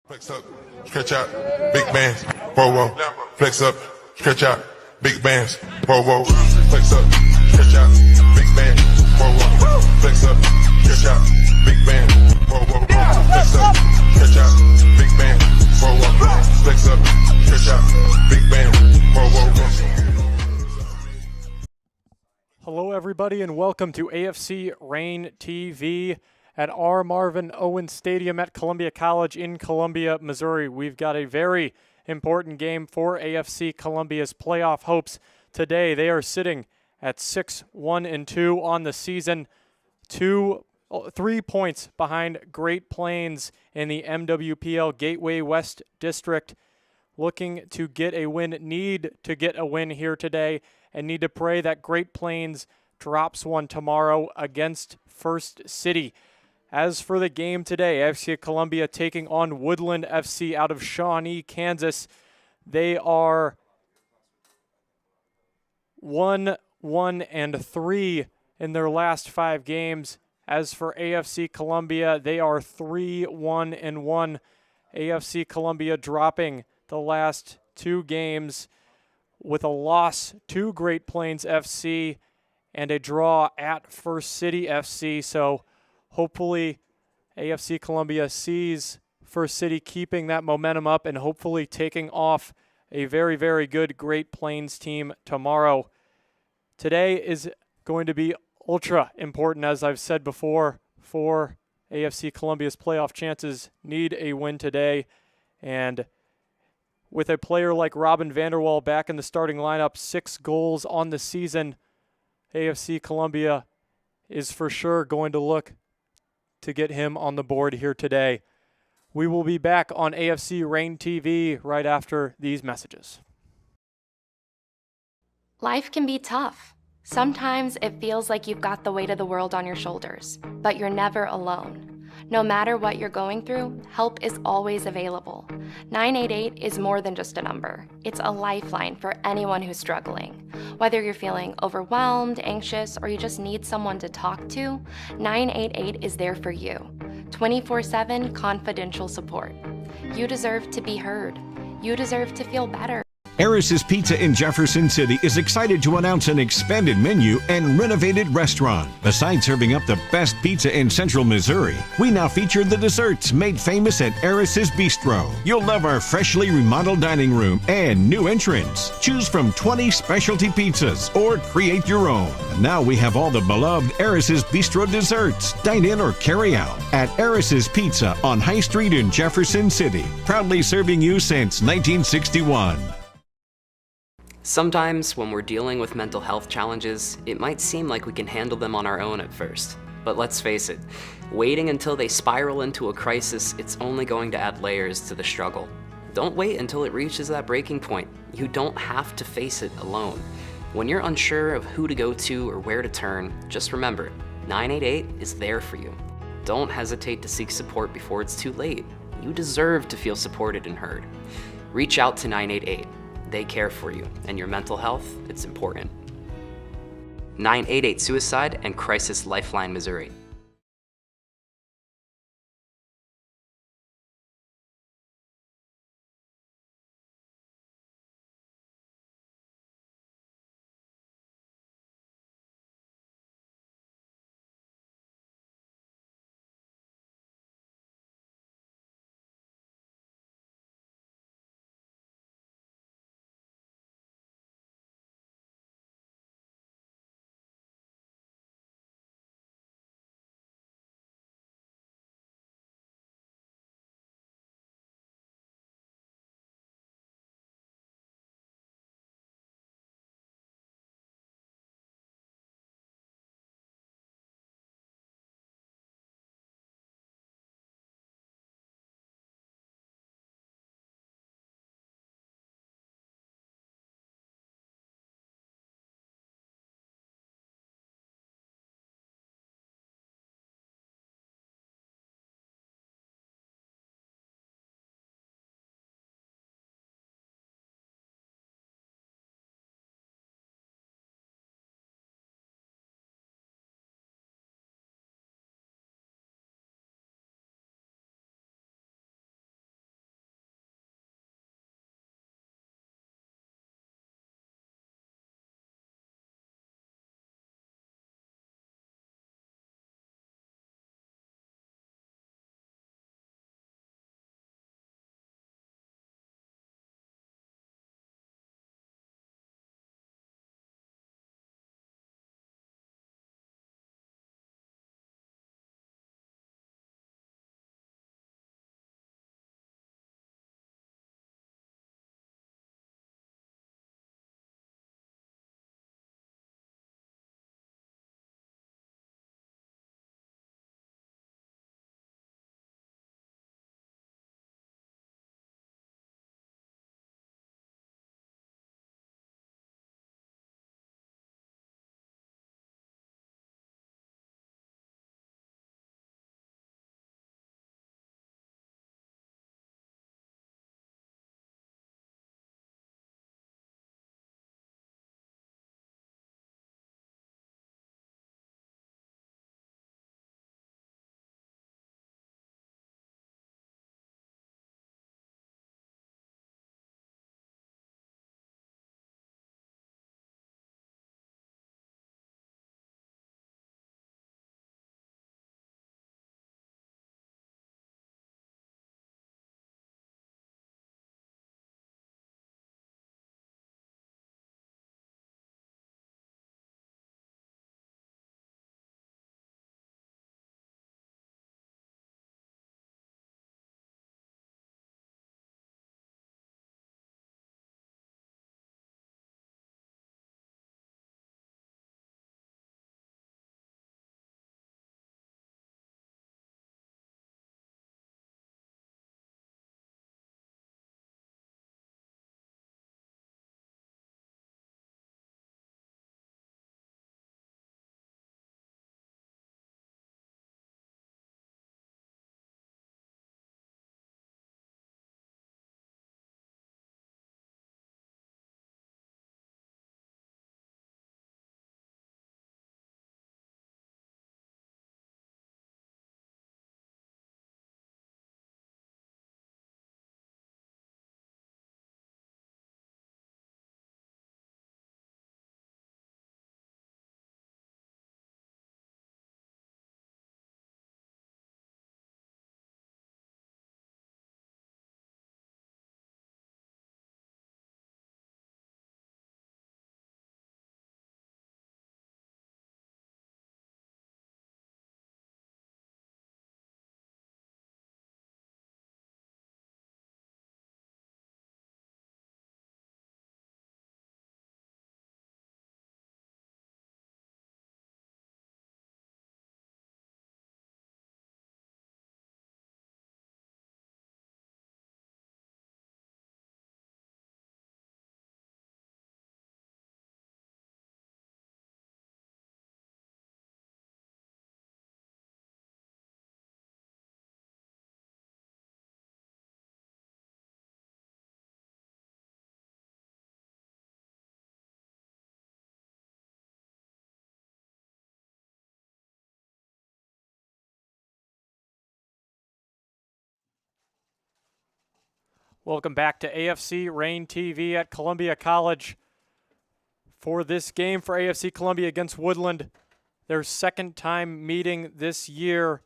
Flex up, stretch out, big bands, whoa, whoa. Flex up, stretch out, big bands, whoa, whoa. Flex up, stretch out, big bands, whoa, whoa. Flex up, stretch out, big bands, whoa, whoa. Flex up, stretch out, big bands, whoa, whoa. Flex up, stretch out, big bands, whoa, whoa. Hello, everybody, and welcome to AFC Rain TV at R. Marvin Owens Stadium at Columbia College in Columbia, Missouri. We've got a very important game for AFC Columbia's playoff hopes today. They are sitting at 6-1-2 on the season, 3 points behind Great Plains in the MWPL Gateway West District. Looking to get a win, need to get a win here today, and need to pray that Great Plains drops one tomorrow against First City. As for the game today, AFC Columbia taking on Woodland FC out of Shawnee, Kansas. They are 1-1-3 in their last 5 games. As for AFC Columbia, they are 3-1-1. AFC Columbia dropping the last 2 games with a loss to Great Plains FC and a draw at First City FC. So hopefully AFC Columbia sees First City keeping that momentum up and hopefully taking off a very, very good Great Plains team tomorrow. Today is going to be ultra important, as I've said before, for AFC Columbia's playoff chances. Need a win today. And with a player like Robin Vanderwall back in the starting lineup, 6 goals on the season, AFC Columbia is for sure going to look to get him on the board here today. We will be back on AFC Rain TV right after these messages. Life can be tough. Sometimes it feels like you've got the weight of the world on your shoulders, but you're never alone. No matter what you're going through, help is always available. 988 is more than just a number. It's a lifeline for anyone who's struggling. Whether you're feeling overwhelmed, anxious, or you just need someone to talk to, 988 is there for you. 24/7 confidential support. You deserve to be heard. You deserve to feel better. Eris's Pizza in Jefferson City is excited to announce an expanded menu and renovated restaurant. Besides serving up the best pizza in central Missouri, we now feature the desserts made famous at Eris's Bistro. You'll love our freshly remodeled dining room and new entrance. Choose from 20 specialty pizzas or create your own. Now we have all the beloved Eris's Bistro desserts. Dine in or carry out at Eris's Pizza on High Street in Jefferson City. Proudly serving you since 1961. Sometimes when we're dealing with mental health challenges, it might seem like we can handle them on our own at first. But let's face it, waiting until they spiral into a crisis, it's only going to add layers to the struggle. Don't wait until it reaches that breaking point. You don't have to face it alone. When you're unsure of who to go to or where to turn, just remember, 988 is there for you. Don't hesitate to seek support before it's too late. You deserve to feel supported and heard. Reach out to 988. They care for you, and your mental health, it's important. 988 Suicide and Crisis Lifeline, Missouri. Welcome back to AFC Rain TV at Columbia College for this game for AFC Columbia against Woodland. Their second time meeting this year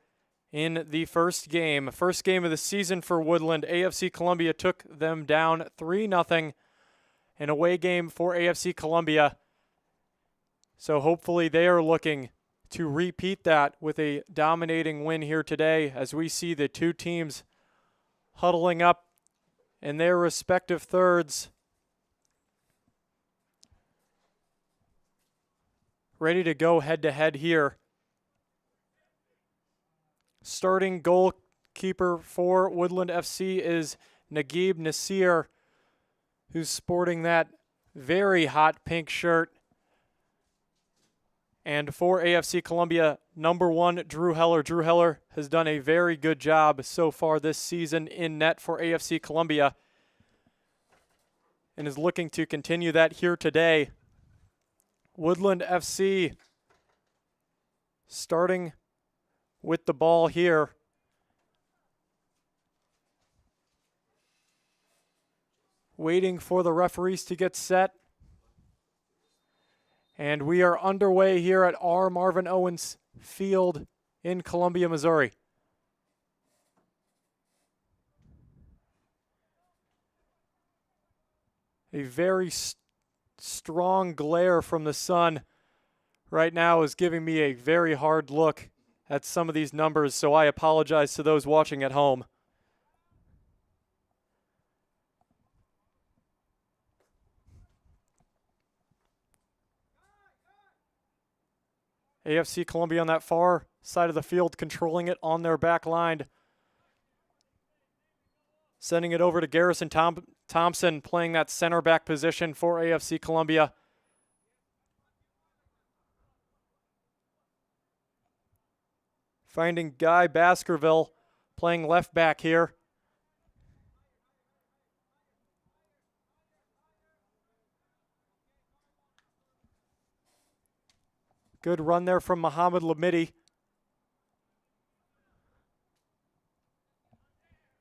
in the first game of the season for Woodland. AFC Columbia took them down 3-0, an away game for AFC Columbia. So hopefully they are looking to repeat that with a dominating win here today as we see the two teams huddling up in their respective thirds, ready to go head-to-head here. Starting goalkeeper for Woodland FC is Naguib Nasir, who's sporting that very hot pink shirt. And for AFC Columbia, number 1, Drew Heller. Drew Heller has done a very good job so far this season in net for AFC Columbia and is looking to continue that here today. Woodland FC starting with the ball here. Waiting for the referees to get set. And we are underway here at R. Marvin Owens Field in Columbia, Missouri. A very strong glare from the sun right now is giving me a very hard look at some of these numbers, so I apologize to those watching at home. AFC Columbia on that far side of the field, controlling it on their back line. Sending it over to Garrison Thompson, playing that center back position for AFC Columbia. Finding Guy Baskerville playing left back here. Good run there from Muhammad Lamidi.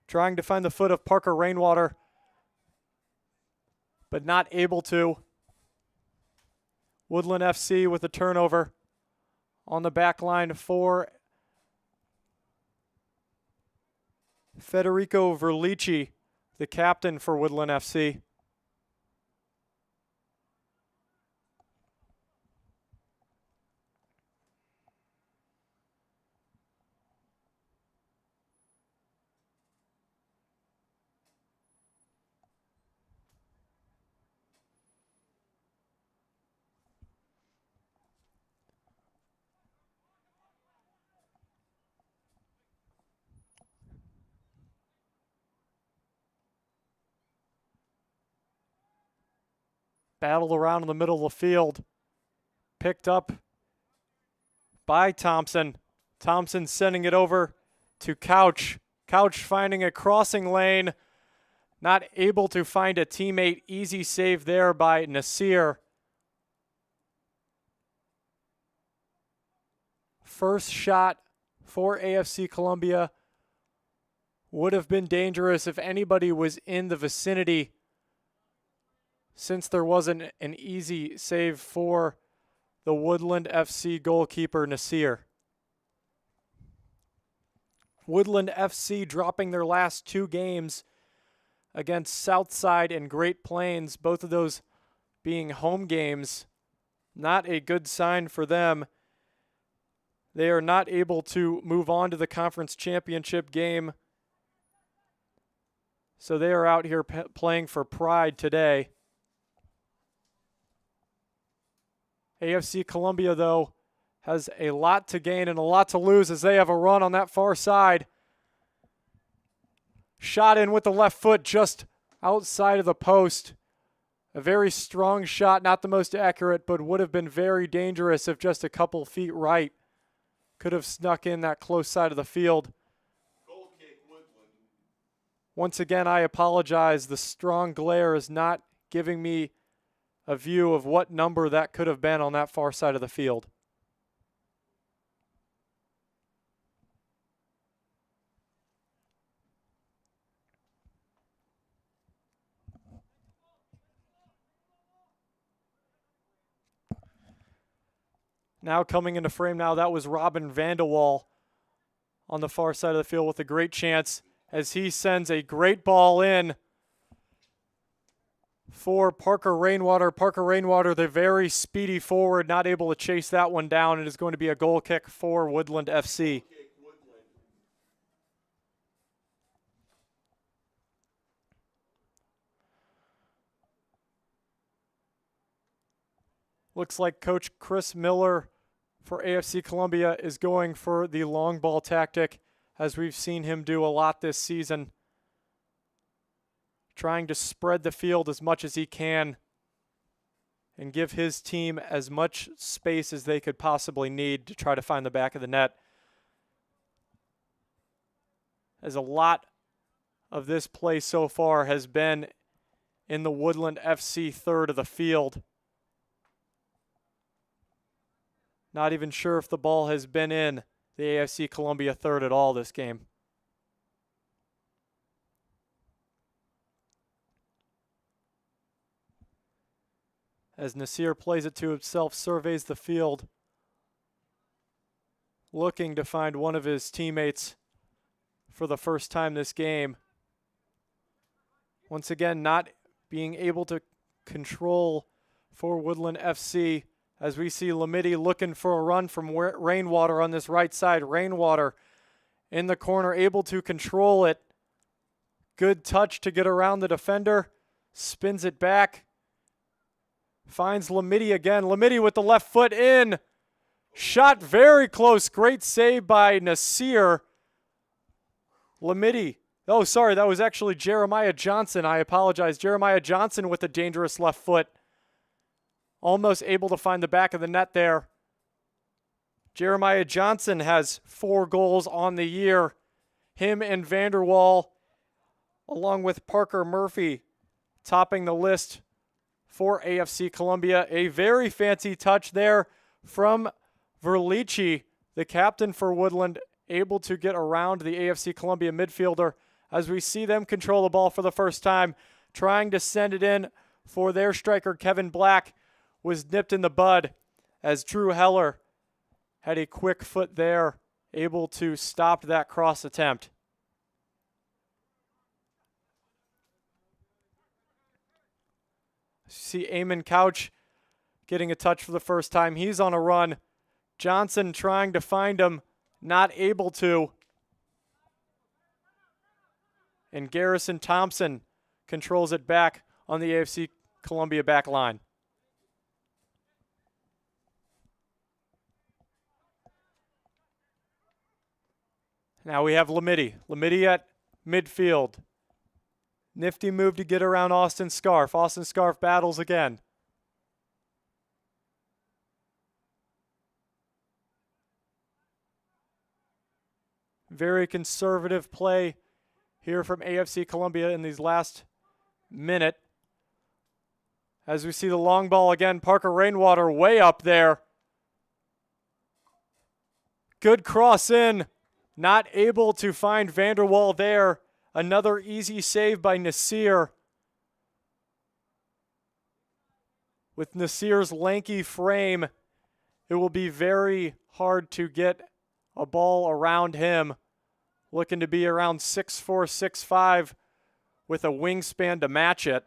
Trying to find the foot of Parker Rainwater, but not able to. Woodland FC with a turnover on the back line for Federico Verlici, the captain for Woodland FC. Battled around in the middle of the field. Picked up by Thompson. Thompson sending it over to Couch. Couch finding a crossing lane. Not able to find a teammate. Easy save there by Nasir. First shot for AFC Columbia would have been dangerous if anybody was in the vicinity, since there wasn't an easy save for the Woodland FC goalkeeper, Nasir. Woodland FC dropping their last 2 games against Southside and Great Plains, both of those being home games. Not a good sign for them. They are not able to move on to the conference championship game, so they are out here playing for pride today. AFC Columbia, though, has a lot to gain and a lot to lose as they have a run on that far side. Shot in with the left foot just outside of the post. A very strong shot, not the most accurate, but would have been very dangerous if just a couple feet right. Could have snuck in that close side of the field. Goal kick, Woodland. Once again, I apologize. The strong glare is not giving me a view of what number that could have been on that far side of the field. Now coming into frame now, that was Robin Vanderwall on the far side of the field with a great chance as he sends a great ball in for Parker Rainwater. Parker Rainwater, the very speedy forward, not able to chase that one down. It is going to be a goal kick for Woodland FC. Looks like Coach Chris Miller for AFC Columbia is going for the long ball tactic, as we've seen him do a lot this season, trying to spread the field as much as he can and give his team as much space as they could possibly need to try to find the back of the net. As a lot of this play so far has been in the Woodland FC third of the field. Not even sure if the ball has been in the AFC Columbia third at all this game. As Nasir plays it to himself, surveys the field, looking to find one of his teammates for the first time this game. Once again, not being able to control for Woodland FC, as we see Lamidi looking for a run from Rainwater on this right side. Rainwater in the corner, able to control it. Good touch to get around the defender. Spins it back. Finds Lamidi again. Lamidi with the left foot in. Shot very close. Great save by Nasir. Lamidi. Oh, sorry, that was actually Jeremiah Johnson. I apologize. Jeremiah Johnson with a dangerous left foot. Almost able to find the back of the net there. Jeremiah Johnson has 4 goals on the year. Him and Vanderwall, along with Parker Murphy, topping the list for AFC Columbia. A very fancy touch there from Verlici, the captain for Woodland, able to get around the AFC Columbia midfielder as we see them control the ball for the first time, trying to send it in for their striker, Kevin Black. Was nipped in the bud as Drew Heller had a quick foot there, able to stop that cross attempt. See Eamon Couch getting a touch for the first time. He's on a run. Johnson trying to find him, not able to. And Garrison Thompson controls it back on the AFC Columbia back line. Now we have Lamidi. Lamidi at midfield. Nifty move to get around Austin Scarf. Austin Scarf battles again. Very conservative play here from AFC Columbia in these last minute. As we see the long ball again, Parker Rainwater way up there. Good cross in. Not able to find Vanderwall there. Another easy save by Nasir. With Nasir's lanky frame, it will be very hard to get a ball around him. Looking to be around 6'4", 6'5", with a wingspan to match it.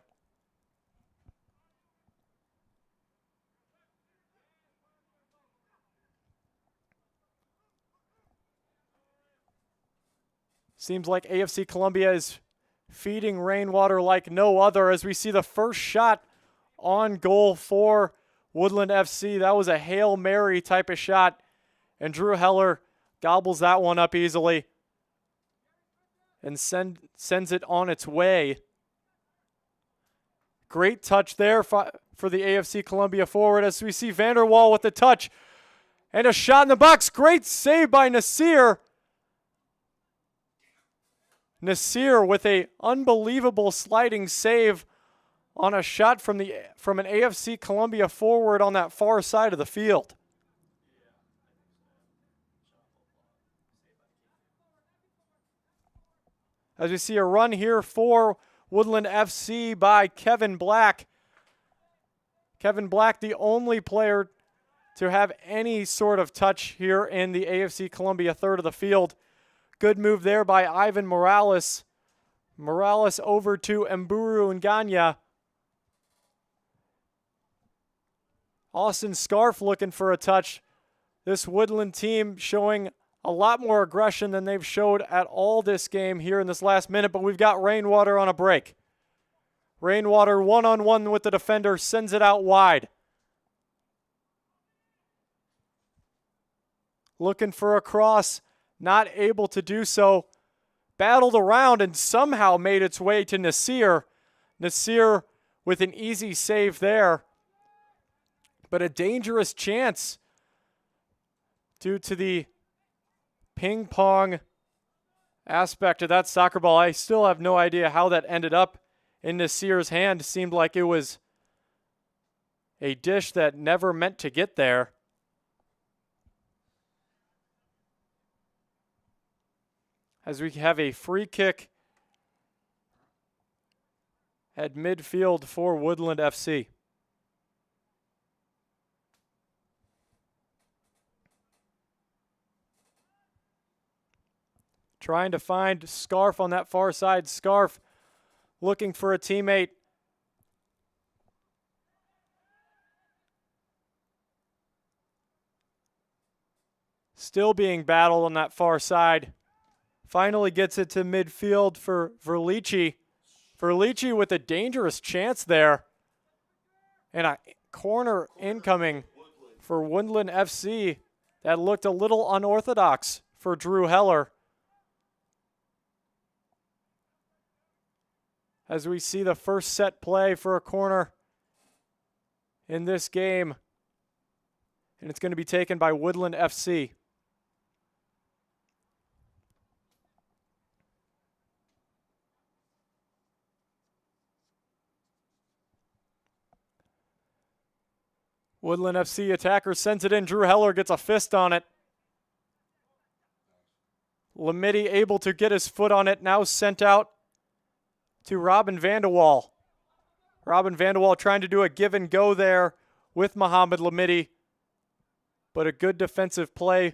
Seems like AFC Columbia is feeding Rainwater like no other as we see the first shot on goal for Woodland FC. That was a Hail Mary type of shot, and Drew Heller gobbles that one up easily and sends it on its way. Great touch there for the AFC Columbia forward as we see Vanderwall with the touch and a shot in the box. Great save by Nasir. Nasir with a unbelievable sliding save on a shot from an AFC Columbia forward on that far side of the field. As we see a run here for Woodland FC by Kevin Black. Kevin Black, the only player to have any sort of touch here in the AFC Columbia third of the field. Good move there by Ivan Morales. Morales over to Mburu Nganya. Austin Scarf looking for a touch. This Woodland team showing a lot more aggression than they've showed at all this game here in this last minute, but we've got Rainwater on a break. Rainwater one-on-one with the defender, sends it out wide. Looking for a cross, not able to do so. Battled around and somehow made its way to Nasir. Nasir with an easy save there. But a dangerous chance due to the ping pong aspect of that soccer ball. I still have no idea how that ended up in Nasir's hand. It seemed like it was a dish that never meant to get there. As we have a free kick at midfield for Woodland FC. Trying to find Scarf on that far side. Scarf looking for a teammate. Still being battled on that far side. Finally gets it to midfield for Verlici. Verlici with a dangerous chance there. And a corner incoming for Woodland FC that looked a little unorthodox for Drew Heller. As we see the first set play for a corner in this game. And it's going to be taken by Woodland FC. Woodland FC attacker sends it in. Drew Heller gets a fist on it. Lamidi able to get his foot on it. Now sent out to Robin Vanderwall. Robin Vanderwall trying to do a give and go there with Mohamed Lamidi. But a good defensive play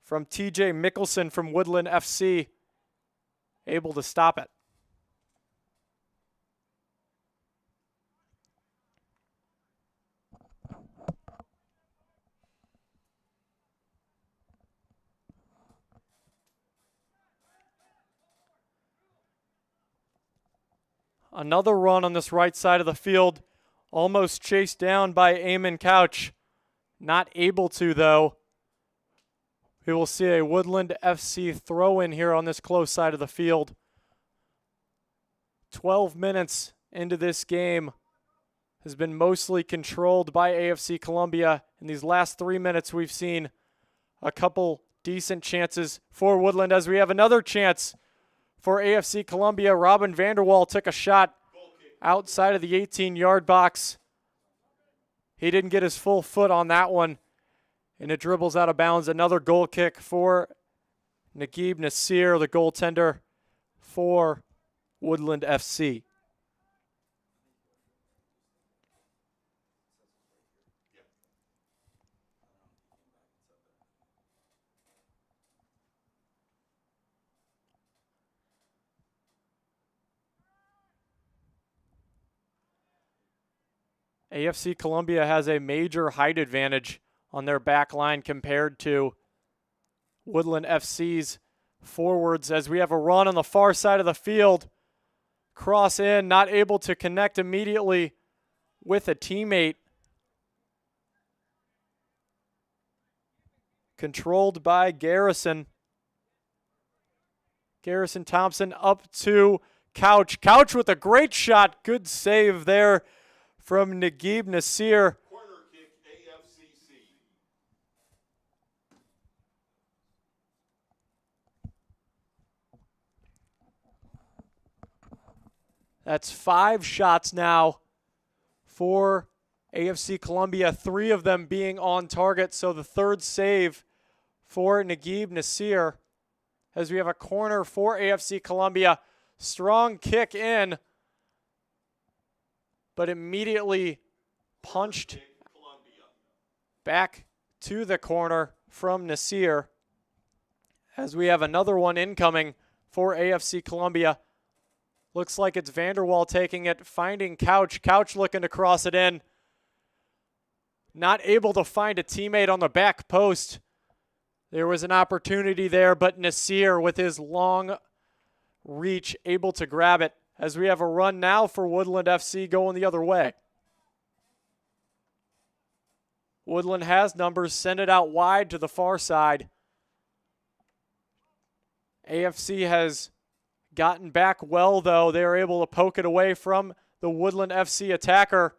from TJ Mickelson from Woodland FC. Able to stop it. Another run on this right side of the field. Almost chased down by Eamon Couch. Not able to, though. We will see a Woodland FC throw in here on this close side of the field. 12 minutes into this game has been mostly controlled by AFC Columbia. In these last 3 minutes, we've seen a couple decent chances for Woodland as we have another chance for AFC Columbia. Robin Vanderwall took a shot outside of the 18-yard box. He didn't get his full foot on that one, and it dribbles out of bounds. Another goal kick for Naguib Nasir, the goaltender for Woodland FC. AFC Columbia has a major height advantage on their back line compared to Woodland FC's forwards as we have a run on the far side of the field. Cross in, not able to connect immediately with a teammate. Controlled by Garrison. Garrison Thompson up to Couch. Couch with a great shot. Good save there from Naguib Nasir. Corner kick, AFCC. That's 5 shots now for AFC Columbia, 3 of them being on target. So the third save for Naguib Nasir as we have a corner for AFC Columbia. Strong kick in, but immediately punched back to the corner from Nasir, as we have another one incoming for AFC Columbia. Looks like it's Vanderwall taking it, finding Couch. Couch looking to cross it in. Not able to find a teammate on the back post. There was an opportunity there, but Nasir with his long reach able to grab it, as we have a run now for Woodland FC going the other way. Woodland has numbers, send it out wide to the far side. AFC has gotten back well, though. They are able to poke it away from the Woodland FC attacker.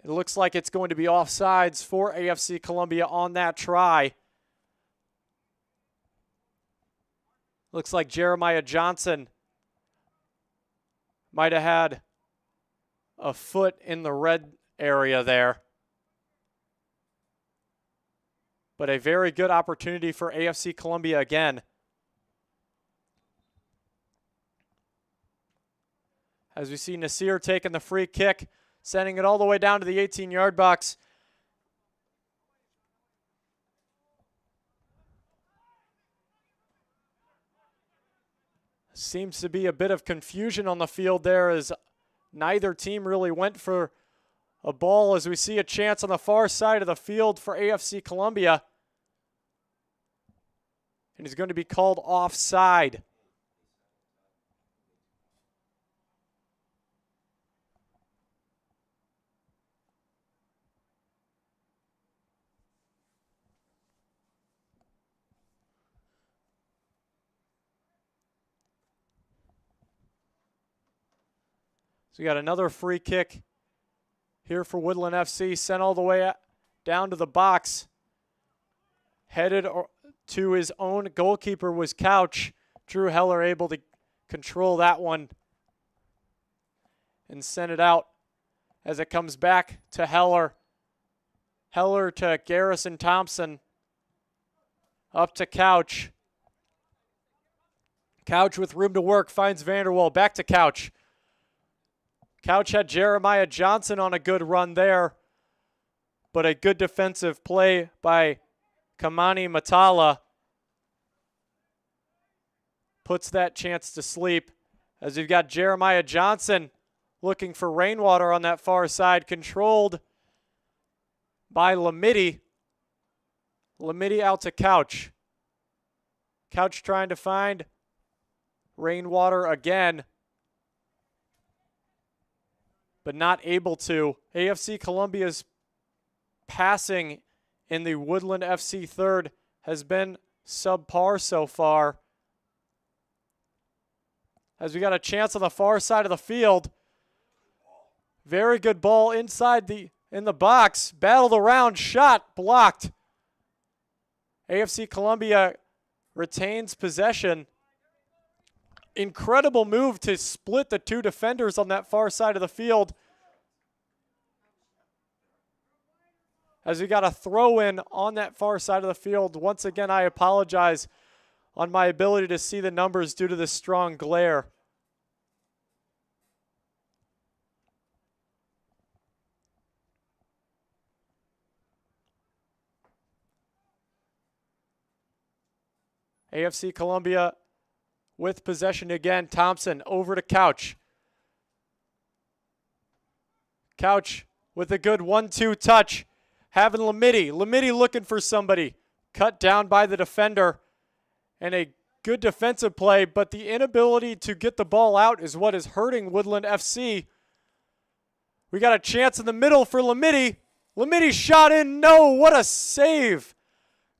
It looks like it's going to be offsides for AFC Columbia on that try. Looks like Jeremiah Johnson might have had a foot in the red area there. But a very good opportunity for AFC Columbia again. As we see Nasir taking the free kick, sending it all the way down to the 18-yard box. Seems to be a bit of confusion on the field there, as neither team really went for a ball, as we see a chance on the far side of the field for AFC Columbia. And he's going to be called offside. So we got another free kick here for Woodland FC, sent all the way down to the box. Headed to his own goalkeeper was Couch. Drew Heller able to control that one and send it out as it comes back to Heller. Heller to Garrison Thompson. Up to Couch. Couch with room to work, finds Vanderwall. Back to Couch. Couch had Jeremiah Johnson on a good run there, but a good defensive play by Kamani Matala puts that chance to sleep, as we've got Jeremiah Johnson looking for Rainwater on that far side, controlled by Lamidi. Lamidi out to Couch. Couch trying to find Rainwater again, but not able to. AFC Columbia's passing in the Woodland FC third has been subpar so far. As we got a chance on the far side of the field. Very good ball inside in the box. Battled around, shot, blocked. AFC Columbia retains possession. Incredible move to split the two defenders on that far side of the field. As we got a throw in on that far side of the field. Once again, I apologize on my ability to see the numbers due to the strong glare. AFC Columbia with possession again. Thompson over to Couch. Couch with a good 1-2 touch. Having Lamidi. Lamidi looking for somebody. Cut down by the defender. And a good defensive play, but the inability to get the ball out is what is hurting Woodland FC. We got a chance in the middle for Lamidi. Lamidi shot in. No, what a save.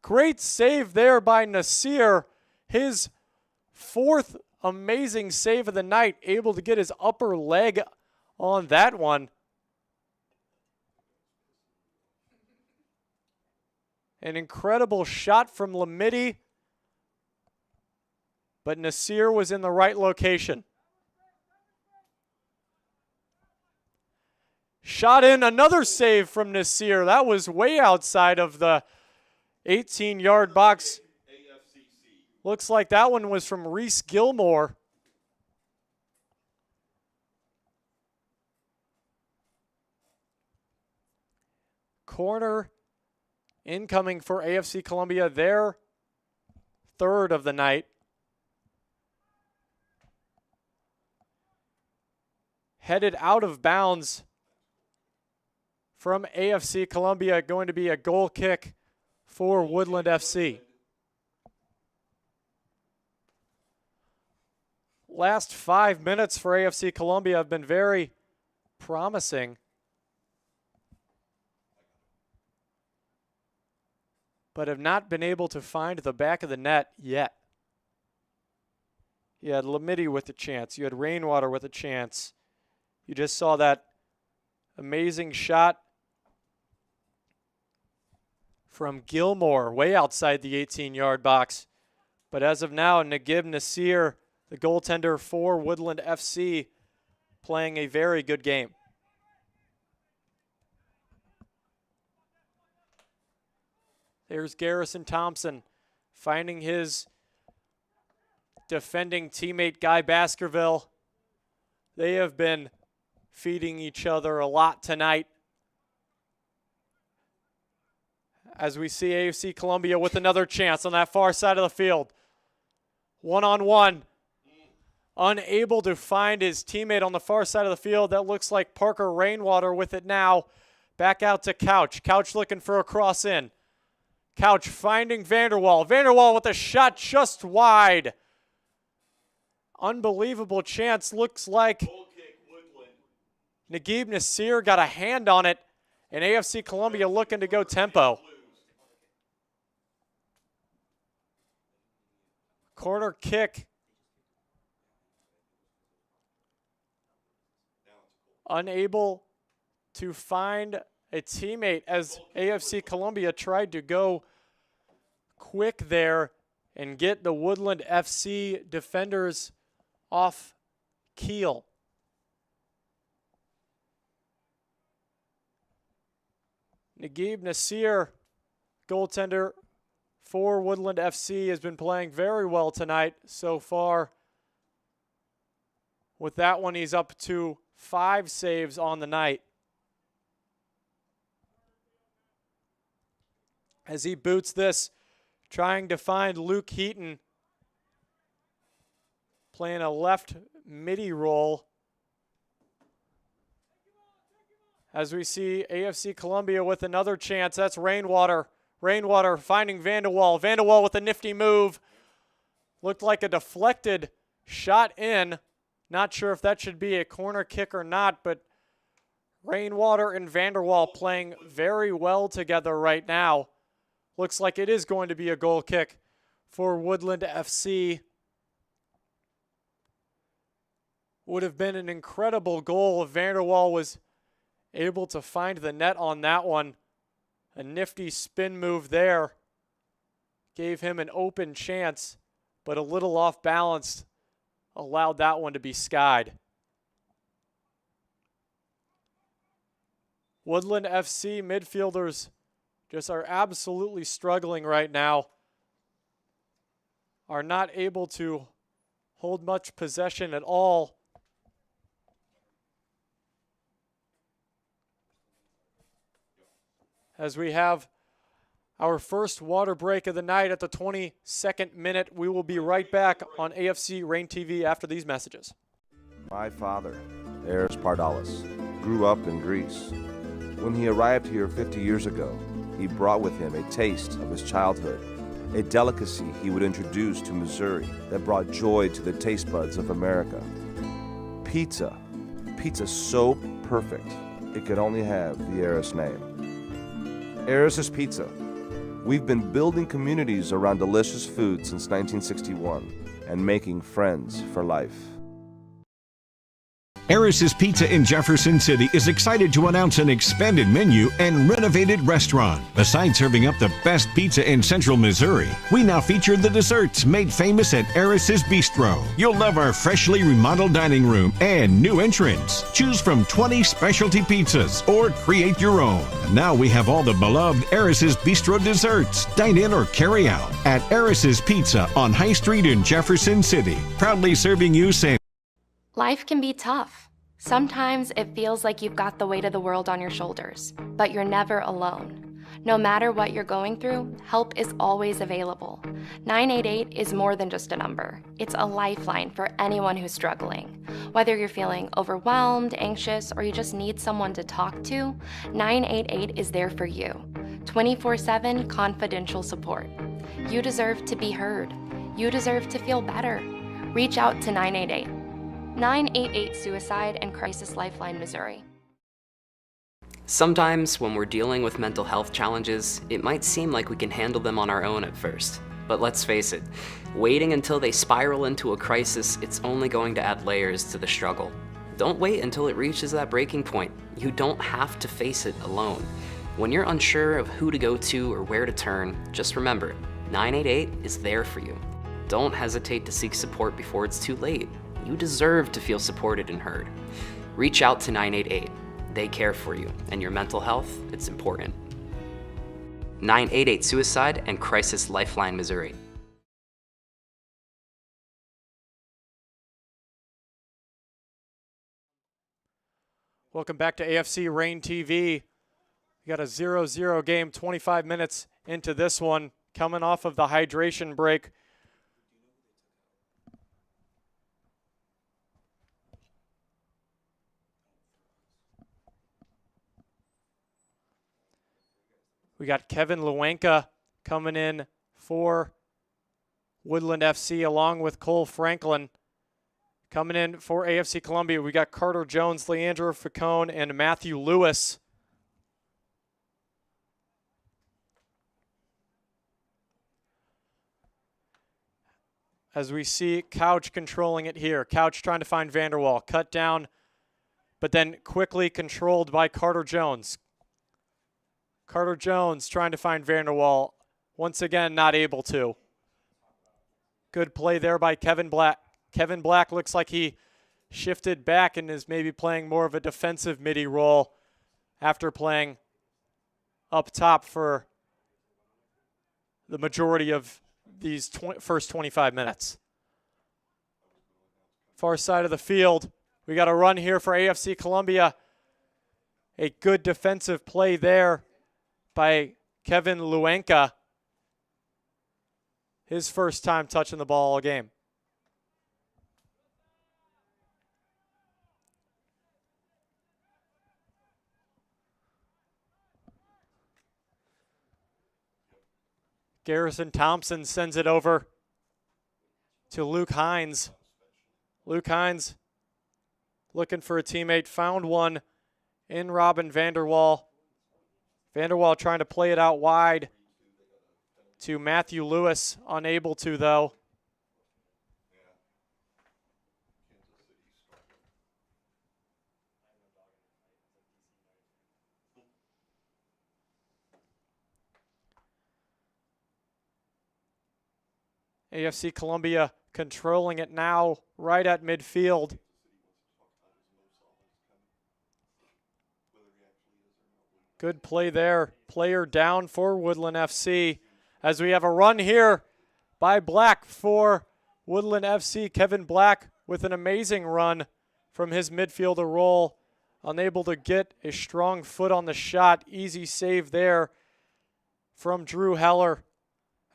Great save there by Nasir. His fourth amazing save of the night, able to get his upper leg on that one. An incredible shot from Lamidi, but Nasir was in the right location. Shot in, another save from Nasir. That was way outside of the 18-yard box. Looks like that one was from Reese Gilmore. corner incoming for AFC Columbia, their third of the night. Headed out of bounds from AFC Columbia, going to be a goal kick for Woodland FC. Last 5 minutes for AFC Columbia have been very promising. But have not been able to find the back of the net yet. You had Lamidi with a chance. You had Rainwater with a chance. You just saw that amazing shot from Gilmore way outside the 18-yard box. But as of now, Naguib Nasir, the goaltender for Woodland FC, playing a very good game. There's Garrison Thompson finding his defending teammate Guy Baskerville. They have been feeding each other a lot tonight. As we see AFC Columbia with another chance on that far side of the field. One-on-one. Unable to find his teammate on the far side of the field. That looks like Parker Rainwater with it now. Back out to Couch. Couch looking for a cross in. Couch finding Vanderwall. Vanderwall with a shot just wide. Unbelievable chance. Looks like Naguib Nasir got a hand on it. And AFC Columbia looking to go tempo. Corner kick. Unable to find a teammate as AFC Columbia tried to go quick there and get the Woodland FC defenders off keel. Naguib Nasir, goaltender for Woodland FC, has been playing very well tonight so far. With that one, he's up to 5 saves on the night. As he boots this, trying to find Luke Heaton, playing a left midi role. As we see AFC Columbia with another chance, that's Rainwater. Rainwater finding Vanderwall. Vanderwall with a nifty move. Looked like a deflected shot in. Not sure if that should be a corner kick or not, but Rainwater and Vanderwall playing very well together right now. Looks like it is going to be a goal kick for Woodland FC. Would have been an incredible goal if Vanderwall was able to find the net on that one. A nifty spin move there. Gave him an open chance, but a little off balance. Allowed that one to be skied. Woodland FC midfielders just are absolutely struggling right now. Are not able to hold much possession at all. As we have our first water break of the night at the 22nd minute. We will be right back on AFC Rain TV after these messages. My father, Eris Pardalis, grew up in Greece. When he arrived here 50 years ago, he brought with him a taste of his childhood, a delicacy he would introduce to Missouri that brought joy to the taste buds of America. Pizza. Pizza so perfect, it could only have the Eris name. Eris's Pizza. We've been building communities around delicious food since 1961 and making friends for life. Eris's Pizza in Jefferson City is excited to announce an expanded menu and renovated restaurant. Besides serving up the best pizza in central Missouri, we now feature the desserts made famous at Eris's Bistro. You'll love our freshly remodeled dining room and new entrance. Choose from 20 specialty pizzas or create your own. Now we have all the beloved Eris's Bistro desserts. Dine in or carry out at Eris's Pizza on High Street in Jefferson City. Proudly serving you same. Life can be tough. Sometimes it feels like you've got the weight of the world on your shoulders, but you're never alone. No matter what you're going through, help is always available. 988 is more than just a number. It's a lifeline for anyone who's struggling. Whether you're feeling overwhelmed, anxious, or you just need someone to talk to, 988 is there for you. 24/7 confidential support. You deserve to be heard. You deserve to feel better. Reach out to 988. 988 Suicide and Crisis Lifeline, Missouri. Sometimes when we're dealing with mental health challenges, it might seem like we can handle them on our own at first. But let's face it, waiting until they spiral into a crisis, it's only going to add layers to the struggle. Don't wait until it reaches that breaking point. You don't have to face it alone. When you're unsure of who to go to or where to turn, just remember, 988 is there for you. Don't hesitate to seek support before it's too late. You deserve to feel supported and heard. Reach out to 988. They care for you, and your mental health, it's important. 988 Suicide and Crisis Lifeline, Missouri. Welcome back to AFC Rain TV. We got a 0-0 game, 25 minutes into this one, coming off of the hydration break. We got Kevin Lewenka coming in for Woodland FC along with Cole Franklin. Coming in for AFC Columbia, we got Carter Jones, Leandro Facone, and Matthew Lewis. As we see Couch controlling it here. Couch trying to find Vanderwall. Cut down, but then quickly controlled by Carter Jones. Carter Jones trying to find Vanderwall. Once again, not able to. Good play there by Kevin Black. Kevin Black looks like he shifted back and is maybe playing more of a defensive midi role after playing up top for the majority of these first 25 minutes. Far side of the field, we got a run here for AFC Columbia. A good defensive play there by Kevin Lewenka. His first time touching the ball all game. Garrison Thompson sends it over to Luke Hines. Luke Hines looking for a teammate, found one in Robin Vanderwall. Vanderwall trying to play it out wide to Matthew Lewis, unable to though. AFC Columbia controlling it now right at midfield. Good play there. Player down for Woodland FC. As we have a run here by Black for Woodland FC. Kevin Black with an amazing run from his midfielder role. Unable to get a strong foot on the shot. Easy save there from Drew Heller.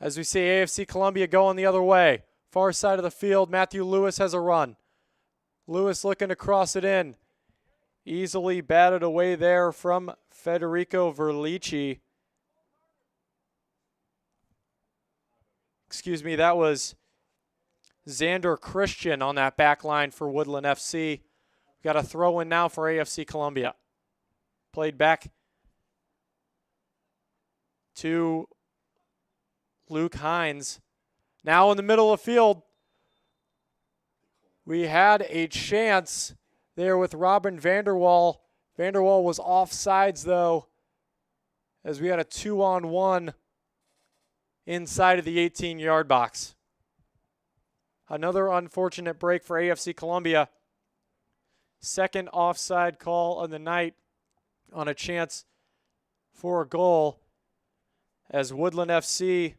As we see AFC Columbia going the other way. Far side of the field, Matthew Lewis has a run. Lewis looking to cross it in. Easily batted away there from Federico Verlici. Excuse me, that was Xander Christian on that back line for Woodland FC. We've got a throw in now for AFC Columbia. Played back to Luke Hines. Now in the middle of the field, we had a chance there with Robin Vanderwall. Vanderwall was offsides though, as we had a 2-on-1 inside of the 18-yard box. Another unfortunate break for AFC Columbia. Second offside call of the night on a chance for a goal, as Woodland FC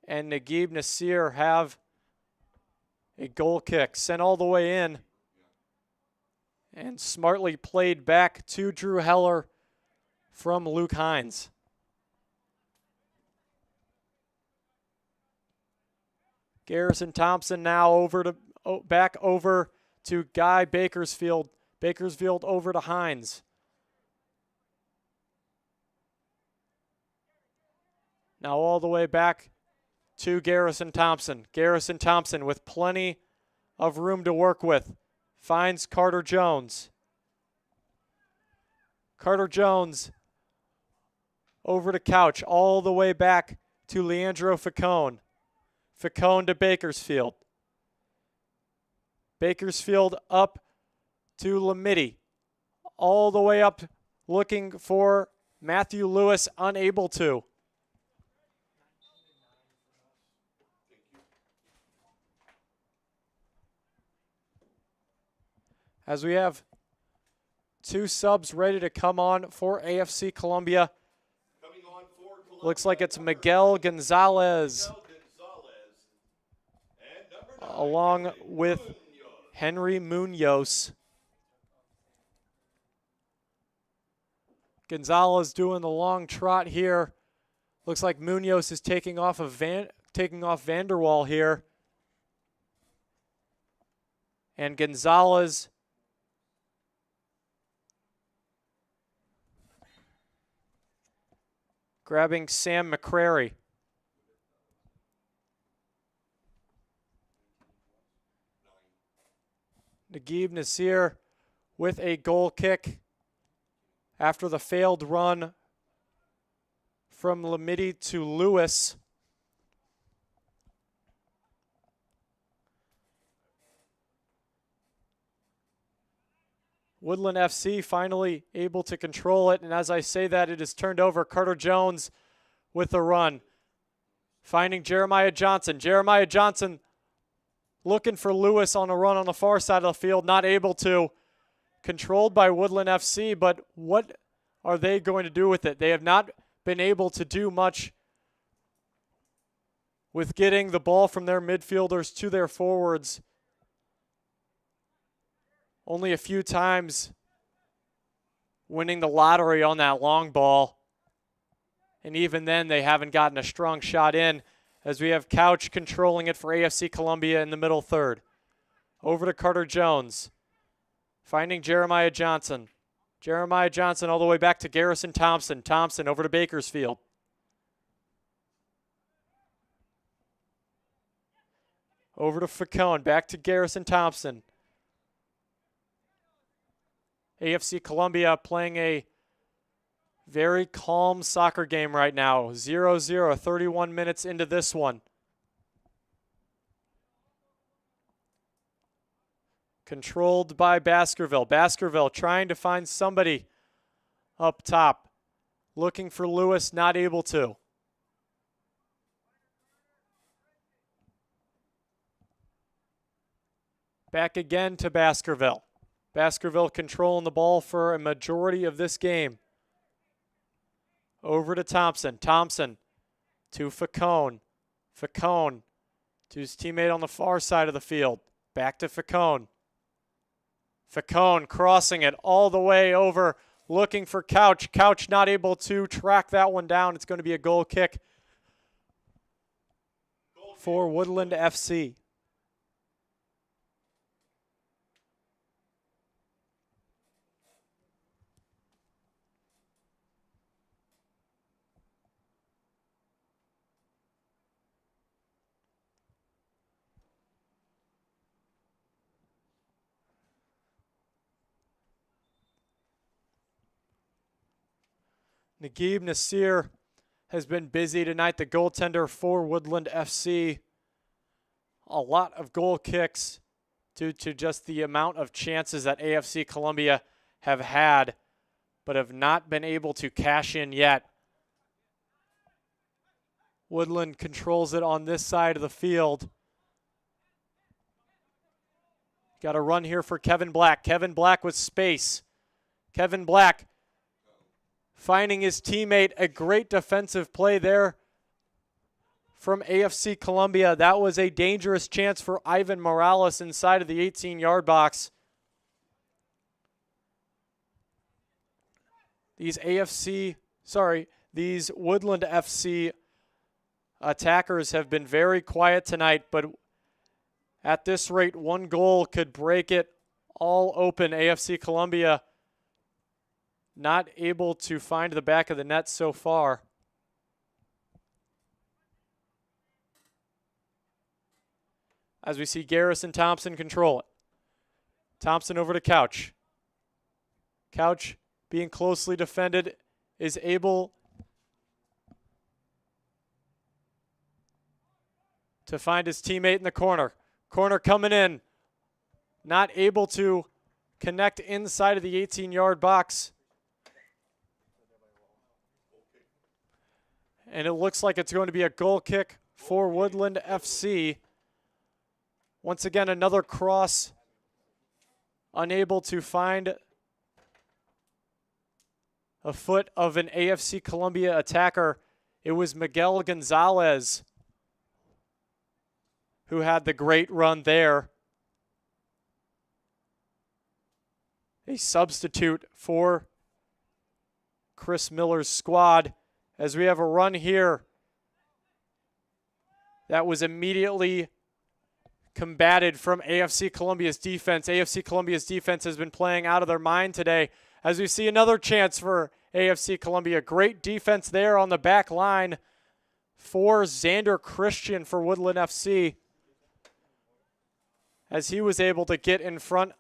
and Naguib Nasir have a goal kick sent all the way in. And smartly played back to Drew Heller from Luke Hines. Garrison Thompson now back over to Guy Bakersfield. Bakersfield over to Hines. Now all the way back to Garrison Thompson. Garrison Thompson with plenty of room to work with. Finds Carter Jones. Carter Jones over to Couch, all the way back to Leandro Facone. Facone to Bakersfield. Bakersfield up to Lamidi. All the way up looking for Matthew Lewis, unable to. As we have two subs ready to come on for AFC Columbia. Looks like it's Miguel Gonzalez along with Henry Munoz. Gonzalez doing the long trot here. Looks like Munoz is taking off Vanderwall here. And Gonzalez grabbing Sam McCrary. Naguib Nasir with a goal kick after the failed run from Lamidi to Lewis. Woodland FC finally able to control it, and as I say that, it is turned over. Carter Jones with the run. Finding Jeremiah Johnson. Jeremiah Johnson looking for Lewis on a run on the far side of the field, not able to. Controlled by Woodland FC, but what are they going to do with it? They have not been able to do much with getting the ball from their midfielders to their forwards. Only a few times winning the lottery on that long ball. And even then, they haven't gotten a strong shot in, as we have Couch controlling it for AFC Columbia in the middle third. Over to Carter Jones. Finding Jeremiah Johnson. Jeremiah Johnson all the way back to Garrison Thompson. Thompson over to Bakersfield. Over to Facone. Back to Garrison Thompson. AFC Columbia playing a very calm soccer game right now. 0-0, 31 minutes into this one. Controlled by Baskerville. Baskerville trying to find somebody up top. Looking for Lewis, not able to. Back again to Baskerville. Baskerville controlling the ball for a majority of this game. Over to Thompson. Thompson to Facone. Facone to his teammate on the far side of the field. Back to Facone. Facone crossing it all the way over, looking for Couch. Couch not able to track that one down. It's going to be a goal kick for Woodland FC. Naguib Nasir has been busy tonight, the goaltender for Woodland FC. A lot of goal kicks due to just the amount of chances that AFC Columbia have had, but have not been able to cash in yet. Woodland controls it on this side of the field. Got a run here for Kevin Black. Kevin Black with space. Kevin Black finding his teammate. A great defensive play there from AFC Columbia. That was a dangerous chance for Ivan Morales inside of the 18-yard box. these Woodland FC attackers have been very quiet tonight, but at this rate, one goal could break it all open. AFC Columbia not able to find the back of the net so far. As we see Garrison Thompson control it. Thompson over to Couch. Couch, being closely defended, is able to find his teammate in the corner. Corner coming in. Not able to connect inside of the 18-yard box. And it looks like it's going to be a goal kick for Woodland FC. Once again, another cross. Unable to find a foot of an AFC Columbia attacker. It was Miguel Gonzalez who had the great run there. A substitute for Chris Miller's squad, as we have a run here that was immediately combated from AFC Columbia's defense. AFC Columbia's defense has been playing out of their mind today, as we see another chance for AFC Columbia. Great defense there on the back line for Xander Christian for Woodland FC, as he was able to get in front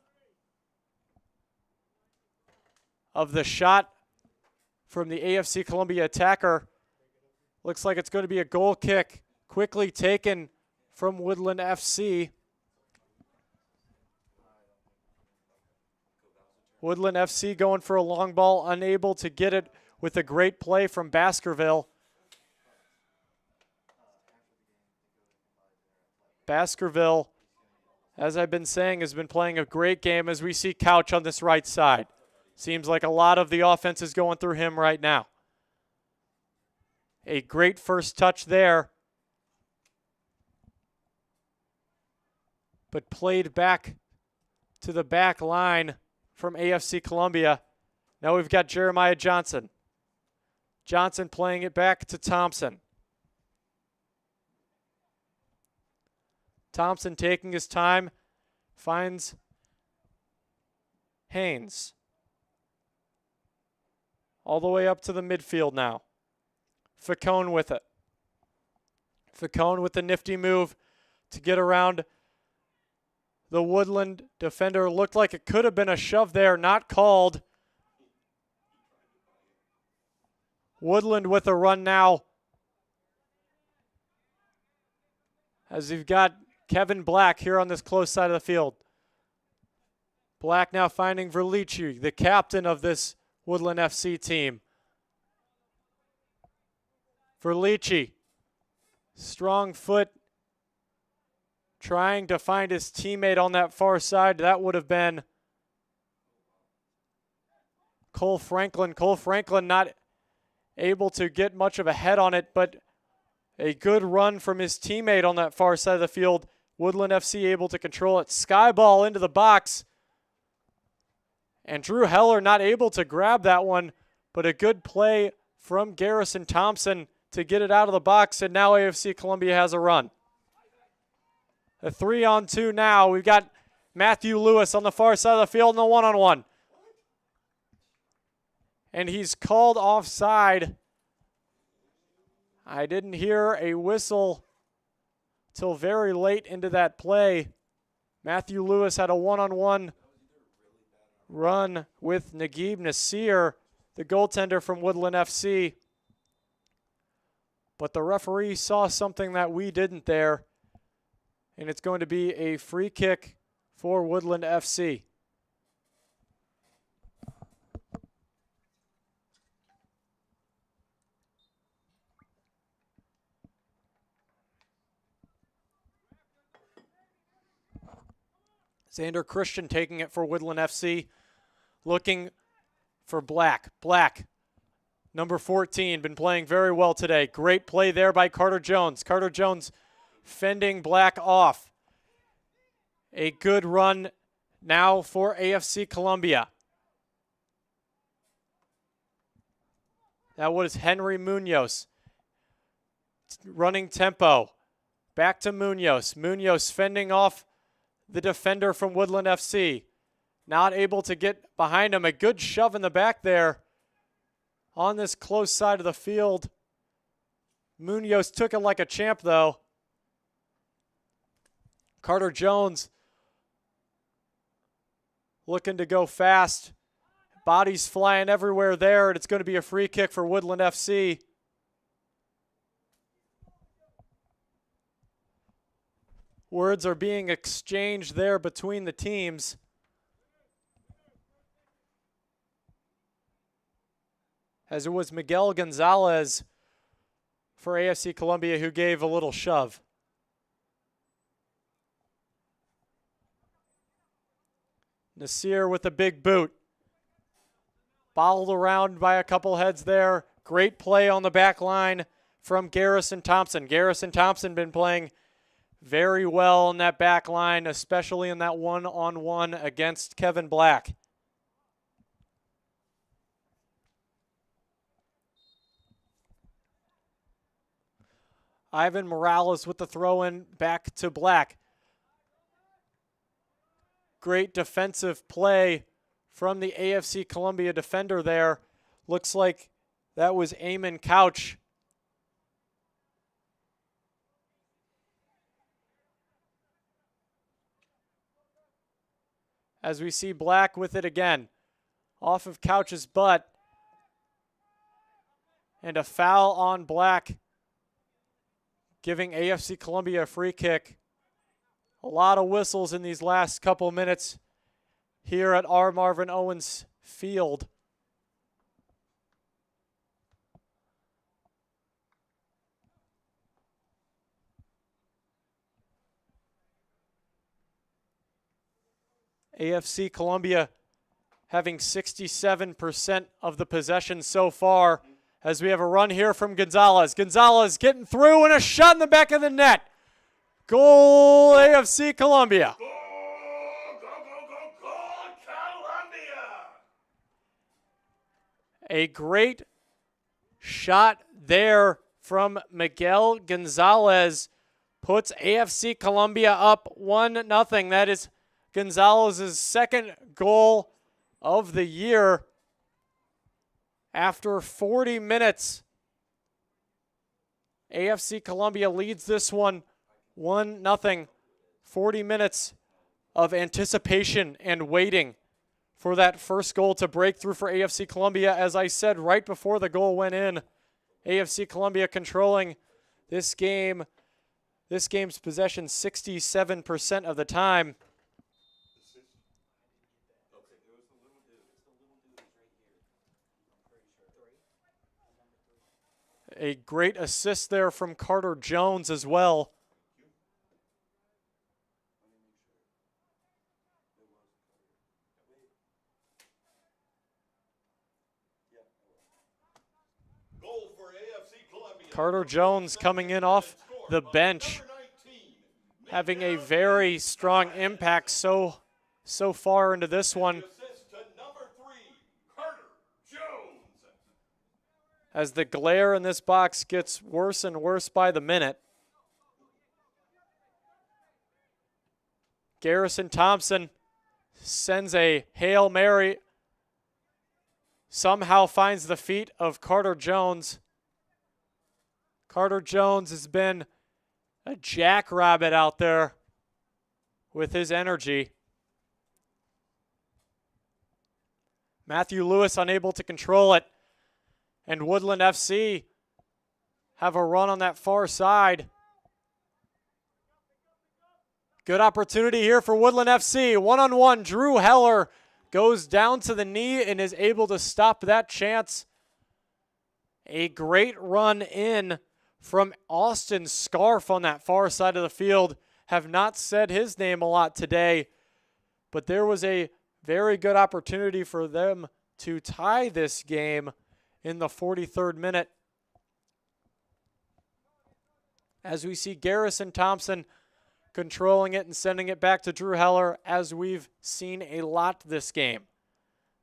of the shot from the AFC Columbia attacker. Looks like it's going to be a goal kick, quickly taken from Woodland FC. Woodland FC going for a long ball, unable to get it with a great play from Baskerville. Baskerville, as I've been saying, has been playing a great game, as we see Couch on this right side. Seems like a lot of the offense is going through him right now. A great first touch there, but played back to the back line from AFC Columbia. Now we've got Jeremiah Johnson. Johnson playing it back to Thompson. Thompson taking his time, finds Haynes. All the way up to the midfield now. Facone with it. Facone with the nifty move to get around the Woodland defender. Looked like it could have been a shove there, not called. Woodland with a run now, as you've got Kevin Black here on this close side of the field. Black now finding Verlici, the captain of this Woodland FC team. Verlici, strong foot, trying to find his teammate on that far side. That would have been Cole Franklin. Cole Franklin not able to get much of a head on it, but a good run from his teammate on that far side of the field. Woodland FC able to control it. Sky ball into the box. And Drew Heller not able to grab that one, but a good play from Garrison Thompson to get it out of the box, and now AFC Columbia has a run. A 3-on-2 now. We've got Matthew Lewis on the far side of the field in the one-on-one. And he's called offside. I didn't hear a whistle till very late into that play. Matthew Lewis had a one-on-one run with Naguib Nasir, the goaltender from Woodland FC. But the referee saw something that we didn't there, and it's going to be a free kick for Woodland FC. Xander Christian taking it for Woodland FC, looking for Black. Black, number 14, been playing very well today. Great play there by Carter Jones. Carter Jones fending Black off. A good run now for AFC Columbia. That was Henry Munoz. Running tempo. Back to Munoz. Munoz fending off the defender from Woodland FC. Not able to get behind him. A good shove in the back there on this close side of the field. Munoz took it like a champ, though. Carter Jones looking to go fast. Bodies flying everywhere there, and it's going to be a free kick for Woodland FC. Words are being exchanged there between the teams. As it was Miguel Gonzalez for AFC Columbia who gave a little shove. Nasir with the big boot. Bottled around by a couple heads there. Great play on the back line from Garrison Thompson. Garrison Thompson been playing very well in that back line, especially in that one-on-one against Kevin Black. Ivan Morales with the throw-in back to Black. Great defensive play from the AFC Columbia defender there. Looks like that was Eamon Couch. As we see Black with it again. Off of Couch's butt. And a foul on Black, giving AFC Columbia a free kick. A lot of whistles in these last couple minutes here at R. Marvin Owens Field. AFC Columbia having 67% of the possession so far, as we have a run here from Gonzalez. Gonzalez getting through and a shot in the back of the net. Goal, AFC Columbia. Go, Columbia! A great shot there from Miguel Gonzalez puts AFC Columbia up 1-0. That is Gonzalez's second goal of the year. After 40 minutes, AFC Columbia leads this one 1-0. 40 minutes of anticipation and waiting for that first goal to break through for AFC Columbia. As I said right before the goal went in, AFC Columbia controlling this game. This game's possession 67% of the time. A great assist there from Carter Jones as well. Goal for AFC Columbia. Carter Jones coming in off the bench, having a very strong impact so far into this one. Assist to number 3, Carter Jones. As the glare in this box gets worse and worse by the minute. Garrison Thompson sends a Hail Mary, somehow finds the feet of Carter Jones. Carter Jones has been a jackrabbit out there with his energy. Matthew Lewis unable to control it. And Woodland FC have a run on that far side. Good opportunity here for Woodland FC. One-on-one, Drew Heller goes down to the knee and is able to stop that chance. A great run in from Austin Scarf on that far side of the field. Have not said his name a lot today, but there was a very good opportunity for them to tie this game in the 43rd minute. As we see Garrison Thompson controlling it and sending it back to Drew Heller, as we've seen a lot this game.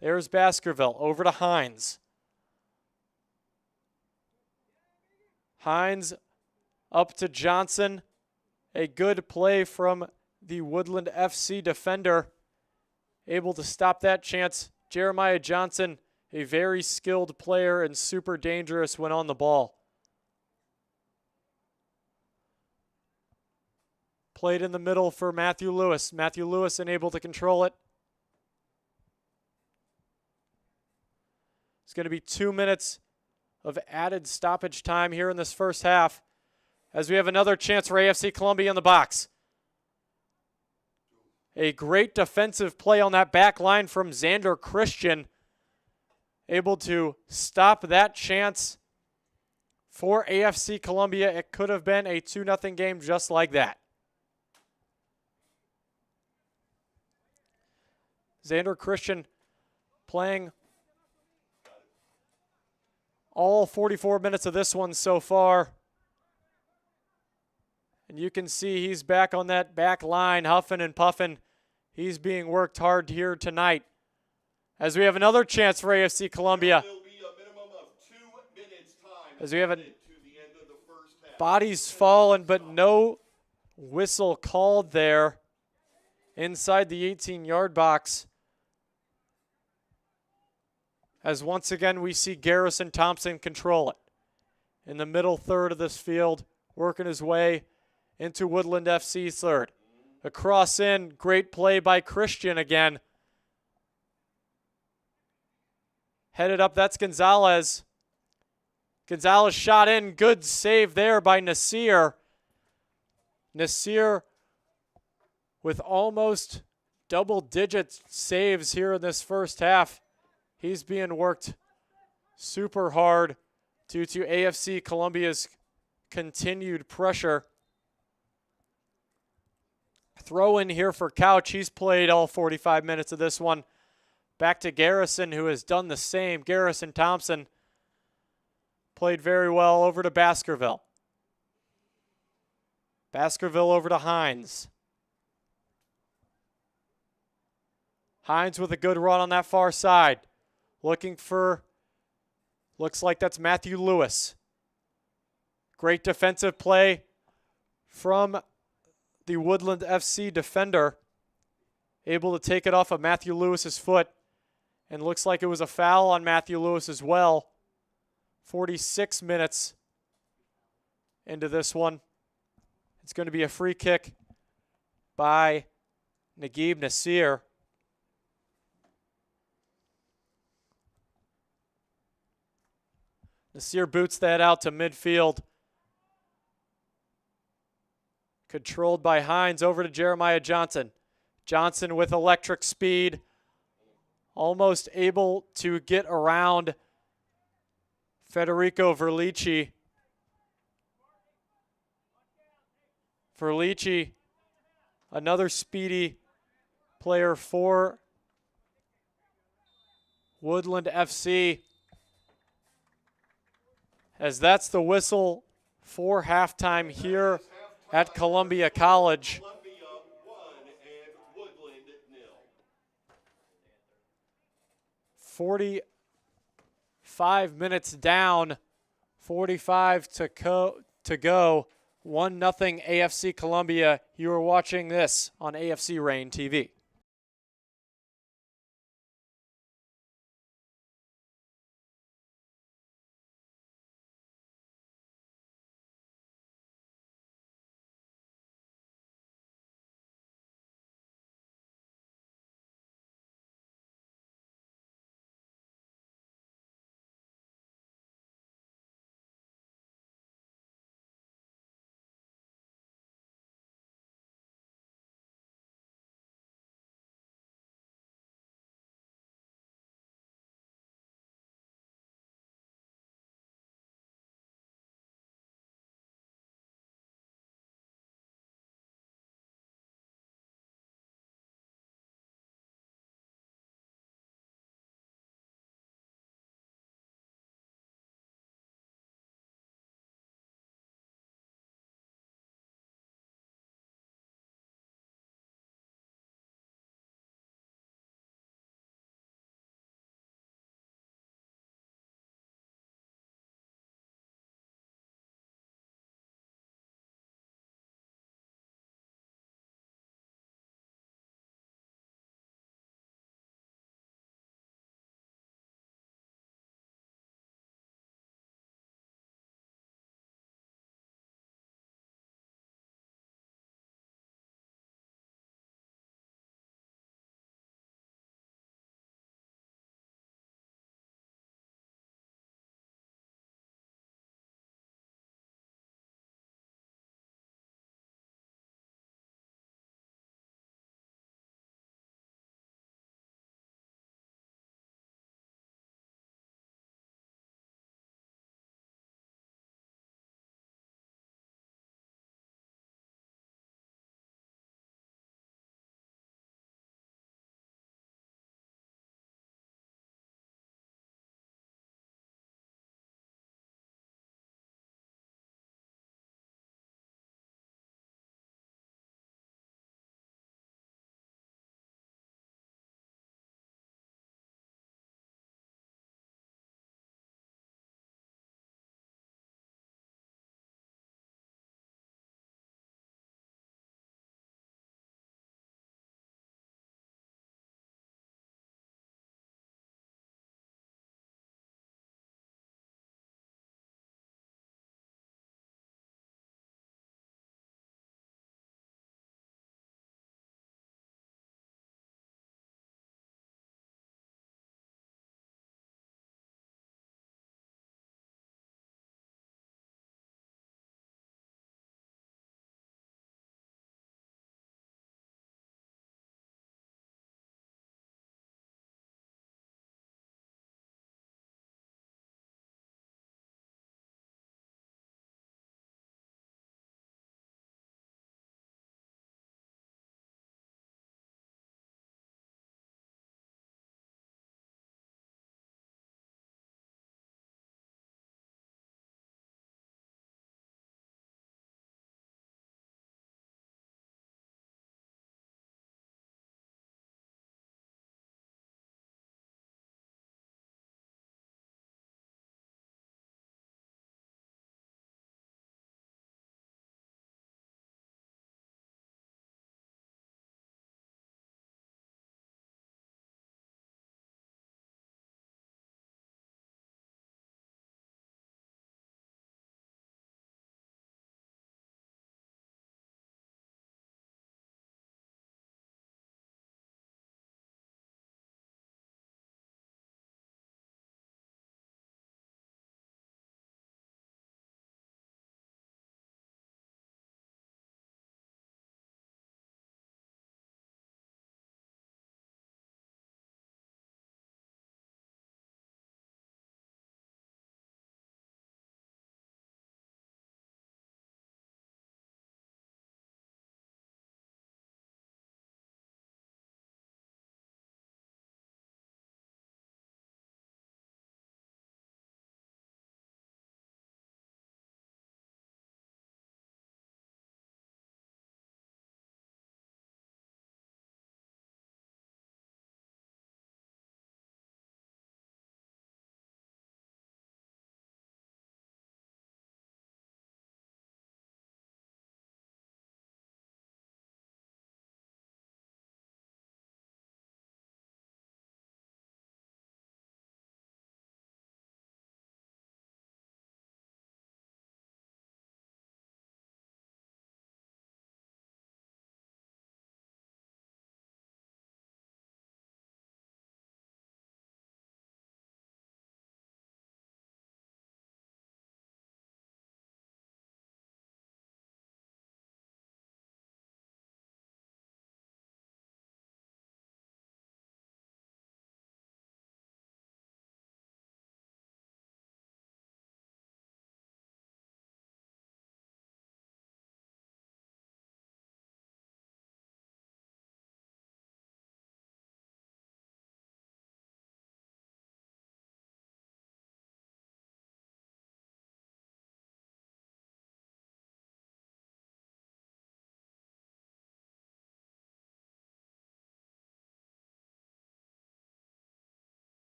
There's Baskerville over to Hines. Hines up to Johnson. A good play from the Woodland FC defender. Able to stop that chance. Jeremiah Johnson, a very skilled player and super dangerous when on the ball. Played in the middle for Matthew Lewis. Matthew Lewis unable to control it. It's going to be 2 minutes of added stoppage time here in this first half as we have another chance for AFC Columbia in the box. A great defensive play on that back line from Xander Christian. Able to stop that chance for AFC Columbia. It could have been a 2-0 game just like that. Xander Christian playing all 44 minutes of this one so far. And you can see he's back on that back line, huffing and puffing. He's being worked hard here tonight. As we have another chance for AFC Columbia. There will be a minimum of 2 minutes time As we have to the end of the first half. bodies fallen, but no whistle called there inside the 18-yard box. As once again we see Garrison Thompson control it. In the middle third of this field, working his way into Woodland FC's third. A cross in, great play by Christian again. Headed up, that's Gonzalez. Gonzalez shot in, good save there by Nasir. Nasir with almost double-digit saves here in this first half. He's being worked super hard due to AFC Columbia's continued pressure. Throw in here for Couch. He's played all 45 minutes of this one. Back to Garrison, who has done the same. Garrison Thompson played very well. Over to Baskerville. Baskerville over to Hines. Hines with a good run on that far side. Looking for, looks like that's Matthew Lewis. Great defensive play from the Woodland FC defender. Able to take it off of Matthew Lewis's foot. And looks like it was a foul on Matthew Lewis as well. 46 minutes into this one. It's going to be a free kick by Naguib Nasir. Nasir boots that out to midfield. Controlled by Hines, over to Jeremiah Johnson. Johnson with electric speed. Almost able to get around Federico Verlici. Verlici, another speedy player for Woodland FC. As that's the whistle for halftime here at Columbia College. Columbia 1 and Woodland 0. 45 minutes down, 45 to go. 1-0 AFC Columbia. You are watching this on AFC Reign TV.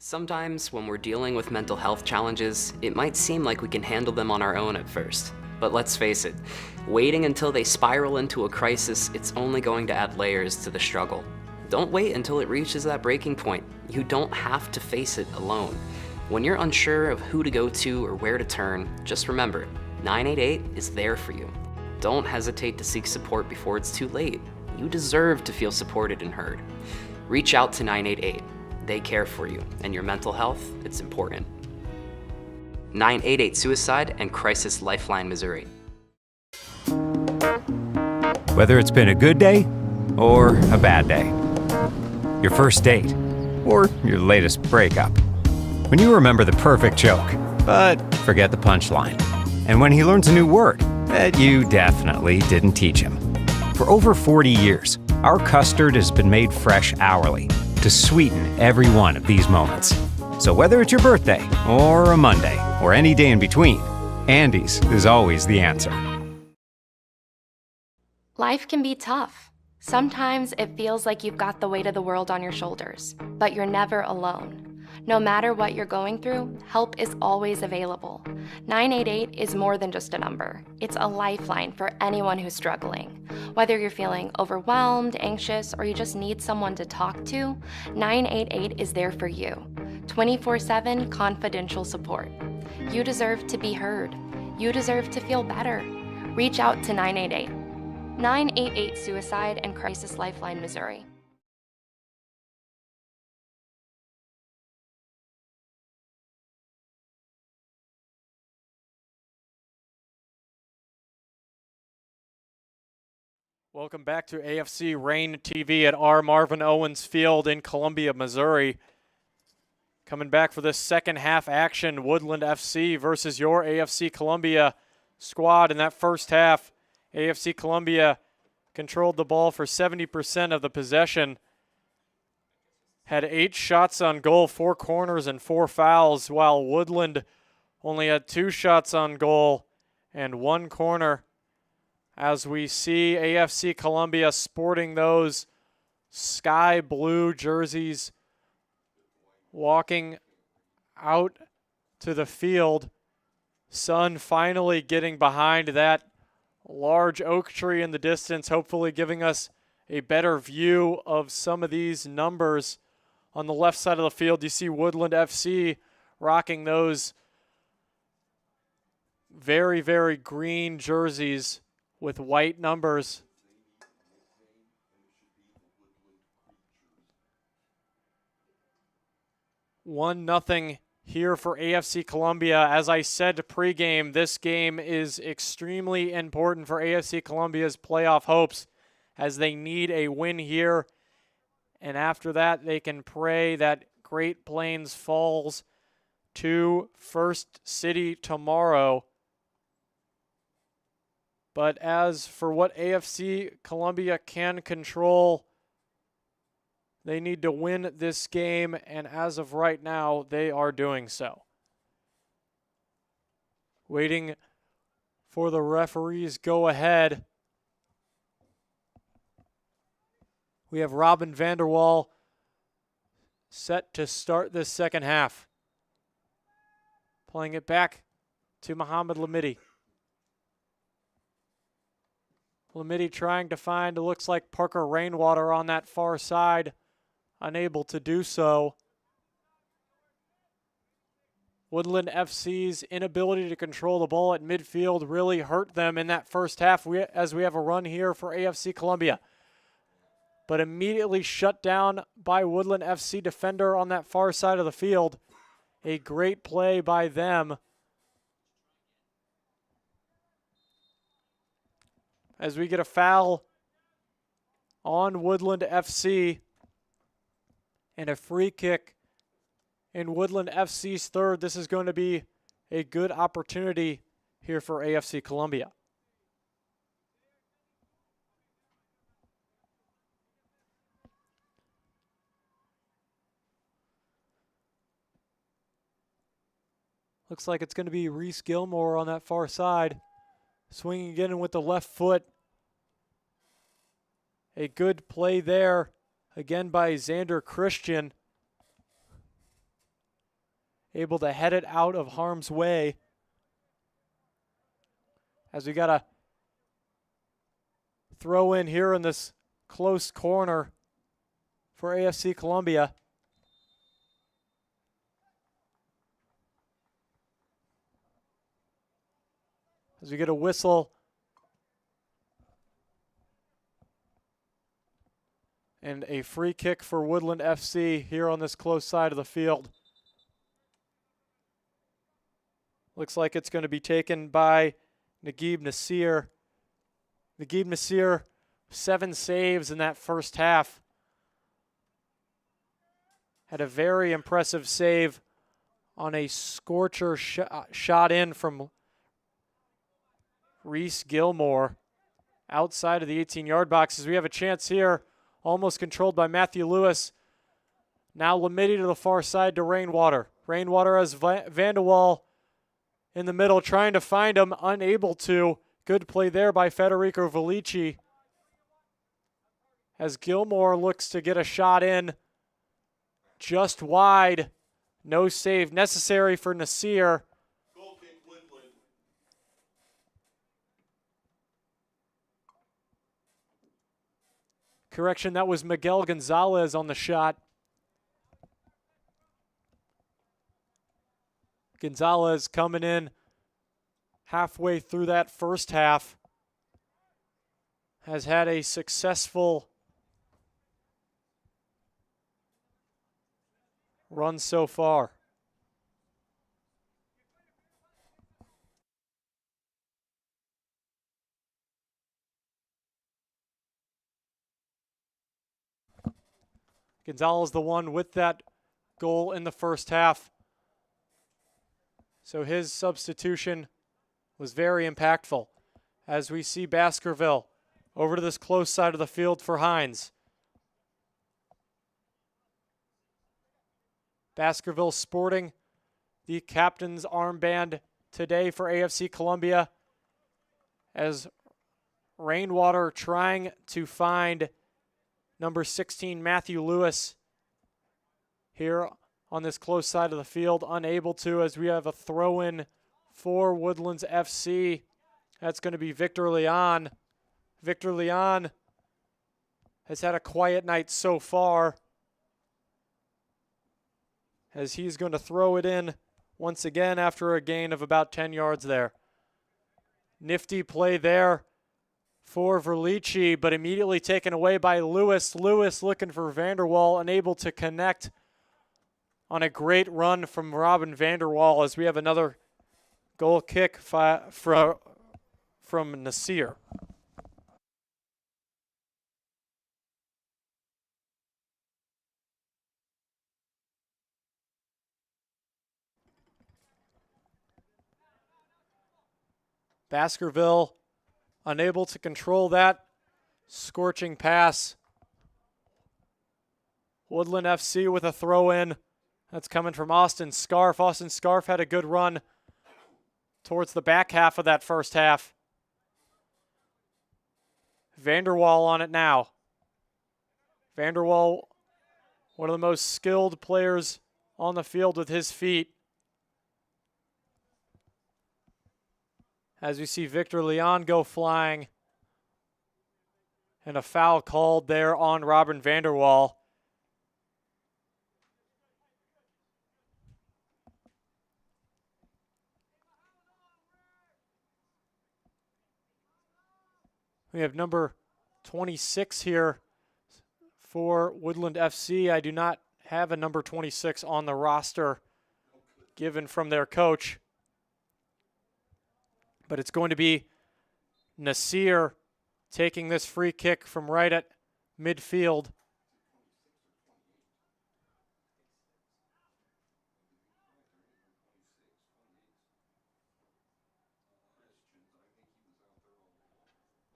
Sometimes when we're dealing with mental health challenges, it might seem like we can handle them on our own at first. But let's face it, waiting until they spiral into a crisis, it's only going to add layers to the struggle. Don't wait until it reaches that breaking point. You don't have to face it alone. When you're unsure of who to go to or where to turn, just remember, 988 is there for you. Don't hesitate to seek support before it's too late. You deserve to feel supported and heard. Reach out to 988. They care for you, and your mental health, it's important. 988 Suicide and Crisis Lifeline, Missouri. Whether it's been a good day or a bad day, your first date or your latest breakup, when you remember the perfect joke, but forget the punchline, and when he learns a new word that you definitely didn't teach him. For over 40 years, our custard has been made fresh hourly to sweeten every one of these moments. So whether it's your birthday or a Monday or any day in between, Andy's is always the answer. Life can be tough. Sometimes it feels like you've got the weight of the world on your shoulders, but you're never alone. No matter what you're going through, help is always available. 988 is more than just a number. It's a lifeline for anyone who's struggling. Whether you're feeling overwhelmed, anxious, or you just need someone to talk to, 988 is there for you. 24/7 confidential support. You deserve to be heard. You deserve to feel better. Reach out to 988. 988 Suicide and Crisis Lifeline, Missouri. Welcome back to AFC Rain TV at R. Marvin Owens Field in Columbia, Missouri. Coming back for this second half action, Woodland FC versus your AFC Columbia squad. In that first half, AFC Columbia controlled the ball for 70% of the possession, had 8 shots on goal, 4 corners and 4 fouls, while Woodland only had 2 shots on goal and 1 corner. As we see AFC Columbia sporting those sky blue jerseys, walking out to the field. Sun finally getting behind that large oak tree in the distance, hopefully giving us a better view of some of these numbers. On the left side of the field, you see Woodland FC rocking those very, very green jerseys with white numbers. One nothing here for AFC Columbia. As I said pregame, this game is extremely important for AFC Columbia's playoff hopes, as they need a win here. And after that, they can pray that Great Plains falls to First City tomorrow. But as for what AFC Columbia can control, they need to win this game, and as of right now, they are doing so. Waiting for the referees go ahead. We have Robin Vanderwall set to start this second half. Playing it back to Muhammad Lamidi. Lamidi trying to find, it looks like Parker Rainwater on that far side, unable to do so. Woodland FC's inability to control the ball at midfield really hurt them in that first half as we have a run here for AFC Columbia. But immediately shut down by Woodland FC defender on that far side of the field. A great play by them. As we get a foul on Woodland FC and a free kick in Woodland FC's third. This is going to be a good opportunity here for AFC Columbia. Looks like it's going to be Reese Gilmore on that far side. Swinging again with the left foot. A good play there, again by Xander Christian. able to head it out of harm's way. As we got a throw in here in this close corner for AFC Columbia. As we get a whistle. And a free kick for Woodland FC here on this close side of the field. Looks like it's going to be taken by Naguib Nasir. Naguib Nasir, 7 saves in that first half. Had a very impressive save on a scorcher shot in from Reese Gilmore outside of the 18-yard box. As we have a chance here, almost controlled by Matthew Lewis. Now Lamidi to the far side to Rainwater. Rainwater has Vanderwall in the middle, trying to find him, unable to. Good play there by Federico Velici. As Gilmore looks to get a shot in, just wide. No save necessary for Nasir. Goal kick, Woodland. Correction, that was Miguel Gonzalez on the shot. Gonzalez coming in halfway through that first half. Has had a successful run so far. Gonzalez the one with that goal in the first half. So his substitution was very impactful. As we see Baskerville over to this close side of the field for Hines. Baskerville sporting the captain's armband today for AFC Columbia, as Rainwater trying to find number 16, Matthew Lewis, here on this close side of the field. Unable to, as we have a throw-in for Woodlands FC. That's going to be Victor Leon. Victor Leon has had a quiet night so far, as he's going to throw it in once again after a gain of about 10 yards there. Nifty play there for Verlici, but immediately taken away by Lewis. Lewis looking for Vanderwall, unable to connect on a great run from Robin Vanderwall, as we have another goal kick from Nasir. Baskerville unable to control that scorching pass. Woodland FC with a throw-in. That's coming from Austin Scarf. Austin Scarf had a good run towards the back half of that first half. Vanderwall on it now. Vanderwall, one of the most skilled players on the field with his feet. As we see Victor Leon go flying. And a foul called there on Robin Vanderwall. We have number 26 here for Woodland FC. I do not have a number 26 on the roster given from their coach. But it's going to be Nasir taking this free kick from right at midfield.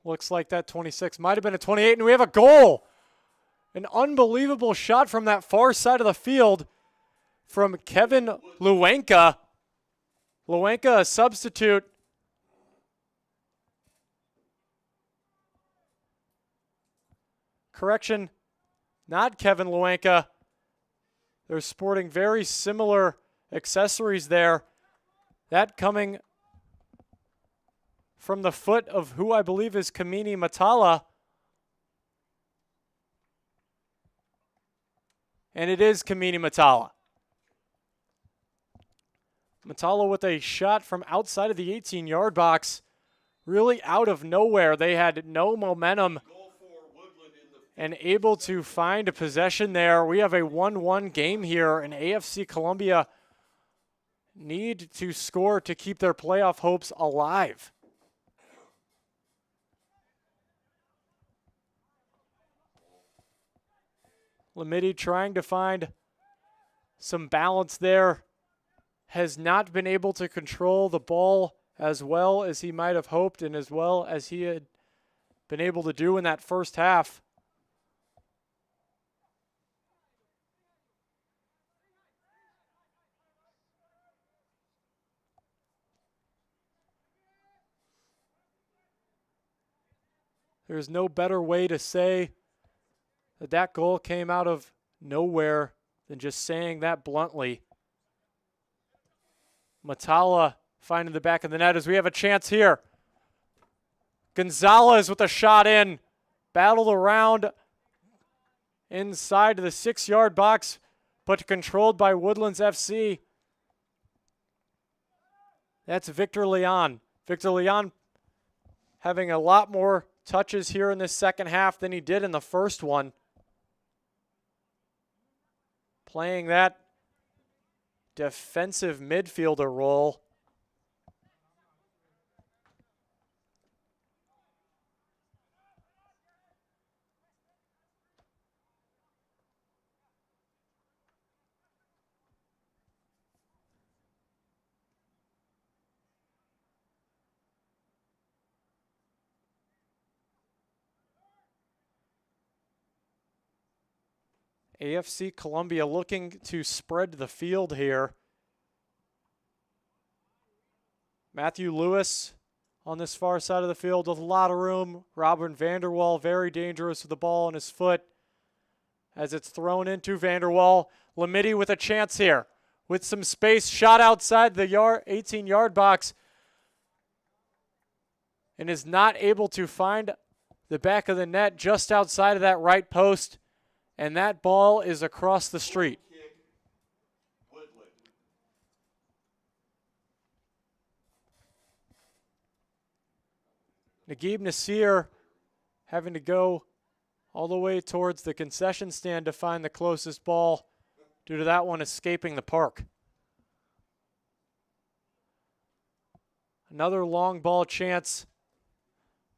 Looks like that 26 might have been a 28, and we have a goal. An unbelievable shot from that far side of the field from Kevin Luenka. Luenka, a substitute. Correction, not Kevin Luenka. They're sporting very similar accessories there. That coming from the foot of who I believe is Kamini Matala. And it is Kamini Matala. Matala with a shot from outside of the 18-yard box. Really out of nowhere. They had no momentum and able to find a possession there. We have a 1-1 game here, and AFC Columbia need to score to keep their playoff hopes alive. Lamidi trying to find some balance there. Has not been able to control the ball as well as he might have hoped and as well as he had been able to do in that first half. There's no better way to say that that goal came out of nowhere than just saying that bluntly. Matala finding the back of the net as we have a chance here. Gonzalez with a shot in. Battled around inside the 6-yard box, but controlled by Woodlands FC. That's Victor Leon. Victor Leon having a lot more touches here in this second half than he did in the first one. Playing that defensive midfielder role. AFC Columbia looking to spread the field here. Matthew Lewis on this far side of the field with a lot of room. Robin Vanderwall very dangerous with the ball on his foot as it's thrown into Vanderwall. Lamidi with a chance here with some space. Shot outside the 18-yard box and is not able to find the back of the net just outside of that right post. And that ball is across the street. Naguib Nasir having to go all the way towards the concession stand to find the closest ball due to that one escaping the park. Another long ball chance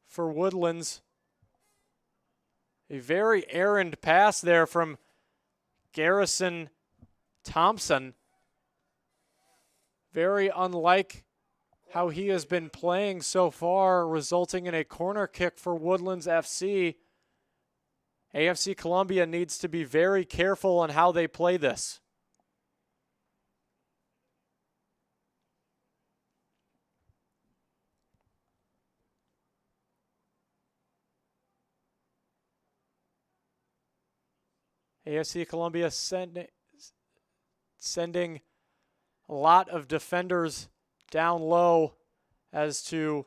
for Woodlands. A very errand pass there from Garrison Thompson. Very unlike how he has been playing so far, resulting in a corner kick for Woodlands FC. AFC Columbia needs to be very careful on how they play this. AFC Columbia sending a lot of defenders down low as to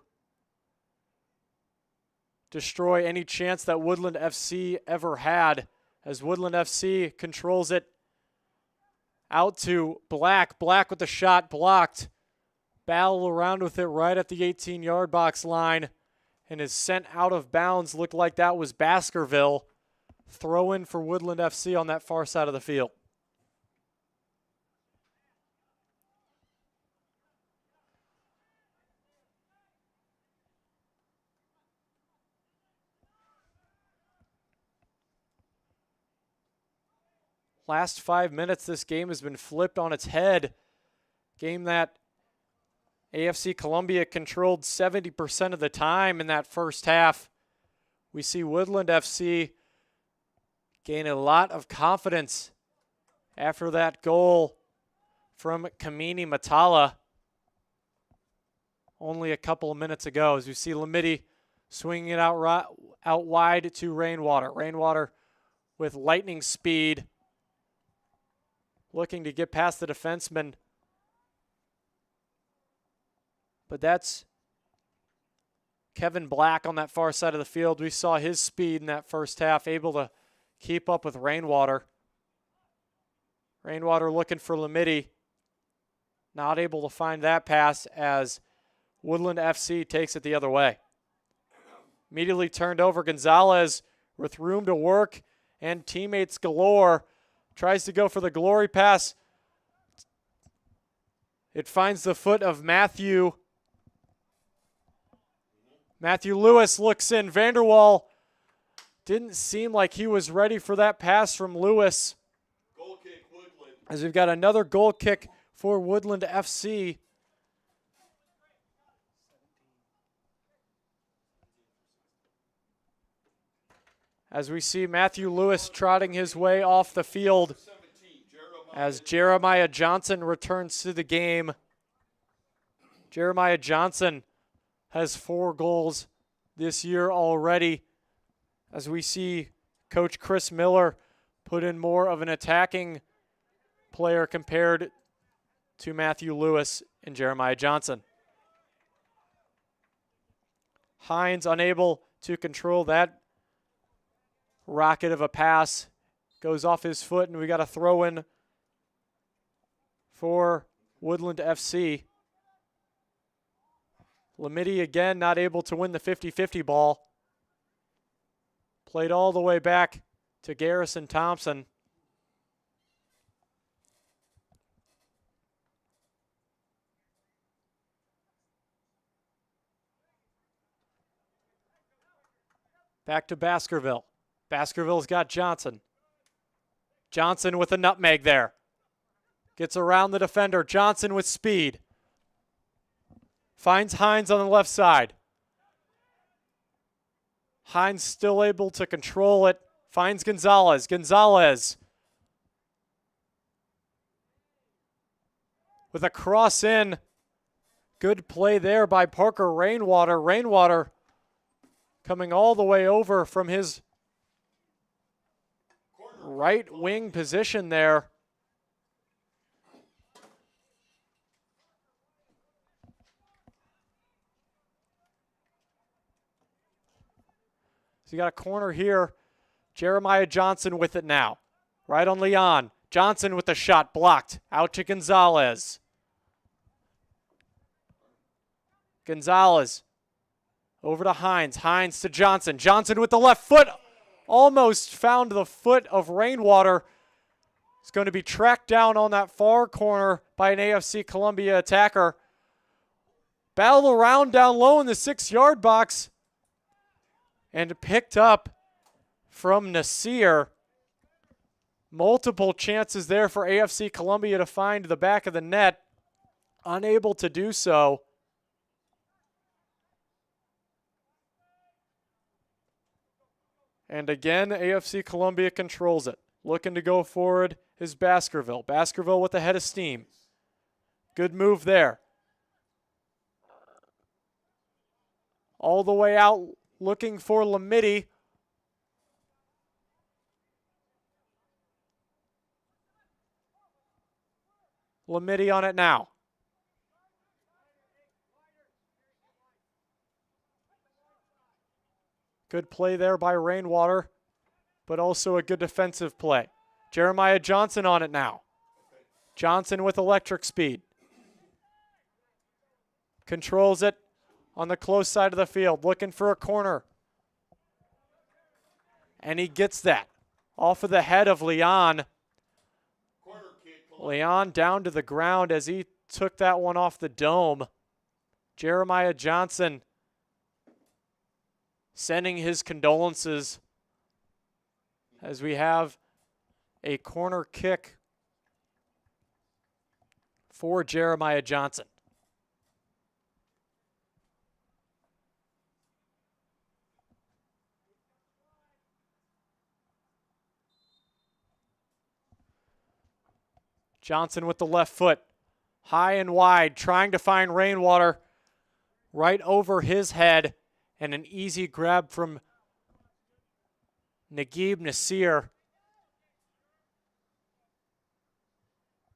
destroy any chance that Woodland FC ever had, as Woodland FC controls it out to Black. Black with the shot blocked. Battle around with it right at the 18-yard box line and is sent out of bounds. Looked like that was Baskerville. Throw in for Woodland FC on that far side of the field. Last 5 minutes, this game has been flipped on its head. Game that AFC Columbia controlled 70% of the time in that first half. We see Woodland FC gain a lot of confidence after that goal from Kamini Matala only a couple of minutes ago, as you see Lamidi swinging it out wide to Rainwater. Rainwater with lightning speed, looking to get past the defenseman But that's Kevin Black on that far side of the field. We saw his speed in that first half, able to keep up with Rainwater. Rainwater looking for Lamidi. Not able to find that pass as Woodland FC takes it the other way. Immediately turned over. Gonzalez with room to work and teammates galore. Tries to go for the glory pass. It finds the foot of Matthew. Matthew Lewis looks in. Vanderwall didn't seem like he was ready for that pass from Lewis. Goal kick, Woodland. As we've got another goal kick for Woodland FC. As we see Matthew Lewis trotting his way off the field as Jeremiah Johnson returns to the game. Jeremiah Johnson has 4 goals this year already, as we see Coach Chris Miller put in more of an attacking player compared to Matthew Lewis and Jeremiah Johnson. Hines unable to control that rocket of a pass, goes off his foot, and we got a throw in for Woodland FC. Lamidi again not able to win the 50-50 ball. Played all the way back to Garrison Thompson. Back to Baskerville. Baskerville's got Johnson. Johnson with a nutmeg there. Gets around the defender. Johnson with speed. Finds Hines on the left side. Hines still able to control it. Finds Gonzalez. Gonzalez with a cross in. Good play there by Parker Rainwater. Rainwater coming all the way over from his right wing position there. So you got a corner here. Jeremiah Johnson with it now. Right on Leon. Johnson with the shot blocked. Out to Gonzalez. Gonzalez over to Hines. Hines to Johnson. Johnson with the left foot. Almost found the foot of Rainwater. It's going to be tracked down on that far corner by an AFC Columbia attacker. Battled around down low in the 6-yard box. And picked up from Nasir. Multiple chances there for AFC Columbia to find the back of the net. Unable to do so. And again, AFC Columbia controls it. Looking to go forward is Baskerville. Baskerville with a head of steam. Good move there. All the way out looking for Lamidi. Lamidi on it now. Good play there by Rainwater, but also a good defensive play. Jeremiah Johnson on it now. Johnson with electric speed. Controls it on the close side of the field, looking for a corner. And he gets that off of the head of Leon. Leon down to the ground as he took that one off the dome. Jeremiah Johnson sending his condolences as we have a corner kick for Jeremiah Johnson. Johnson with the left foot, high and wide, trying to find Rainwater right over his head. And an easy grab from Naguib Nasir.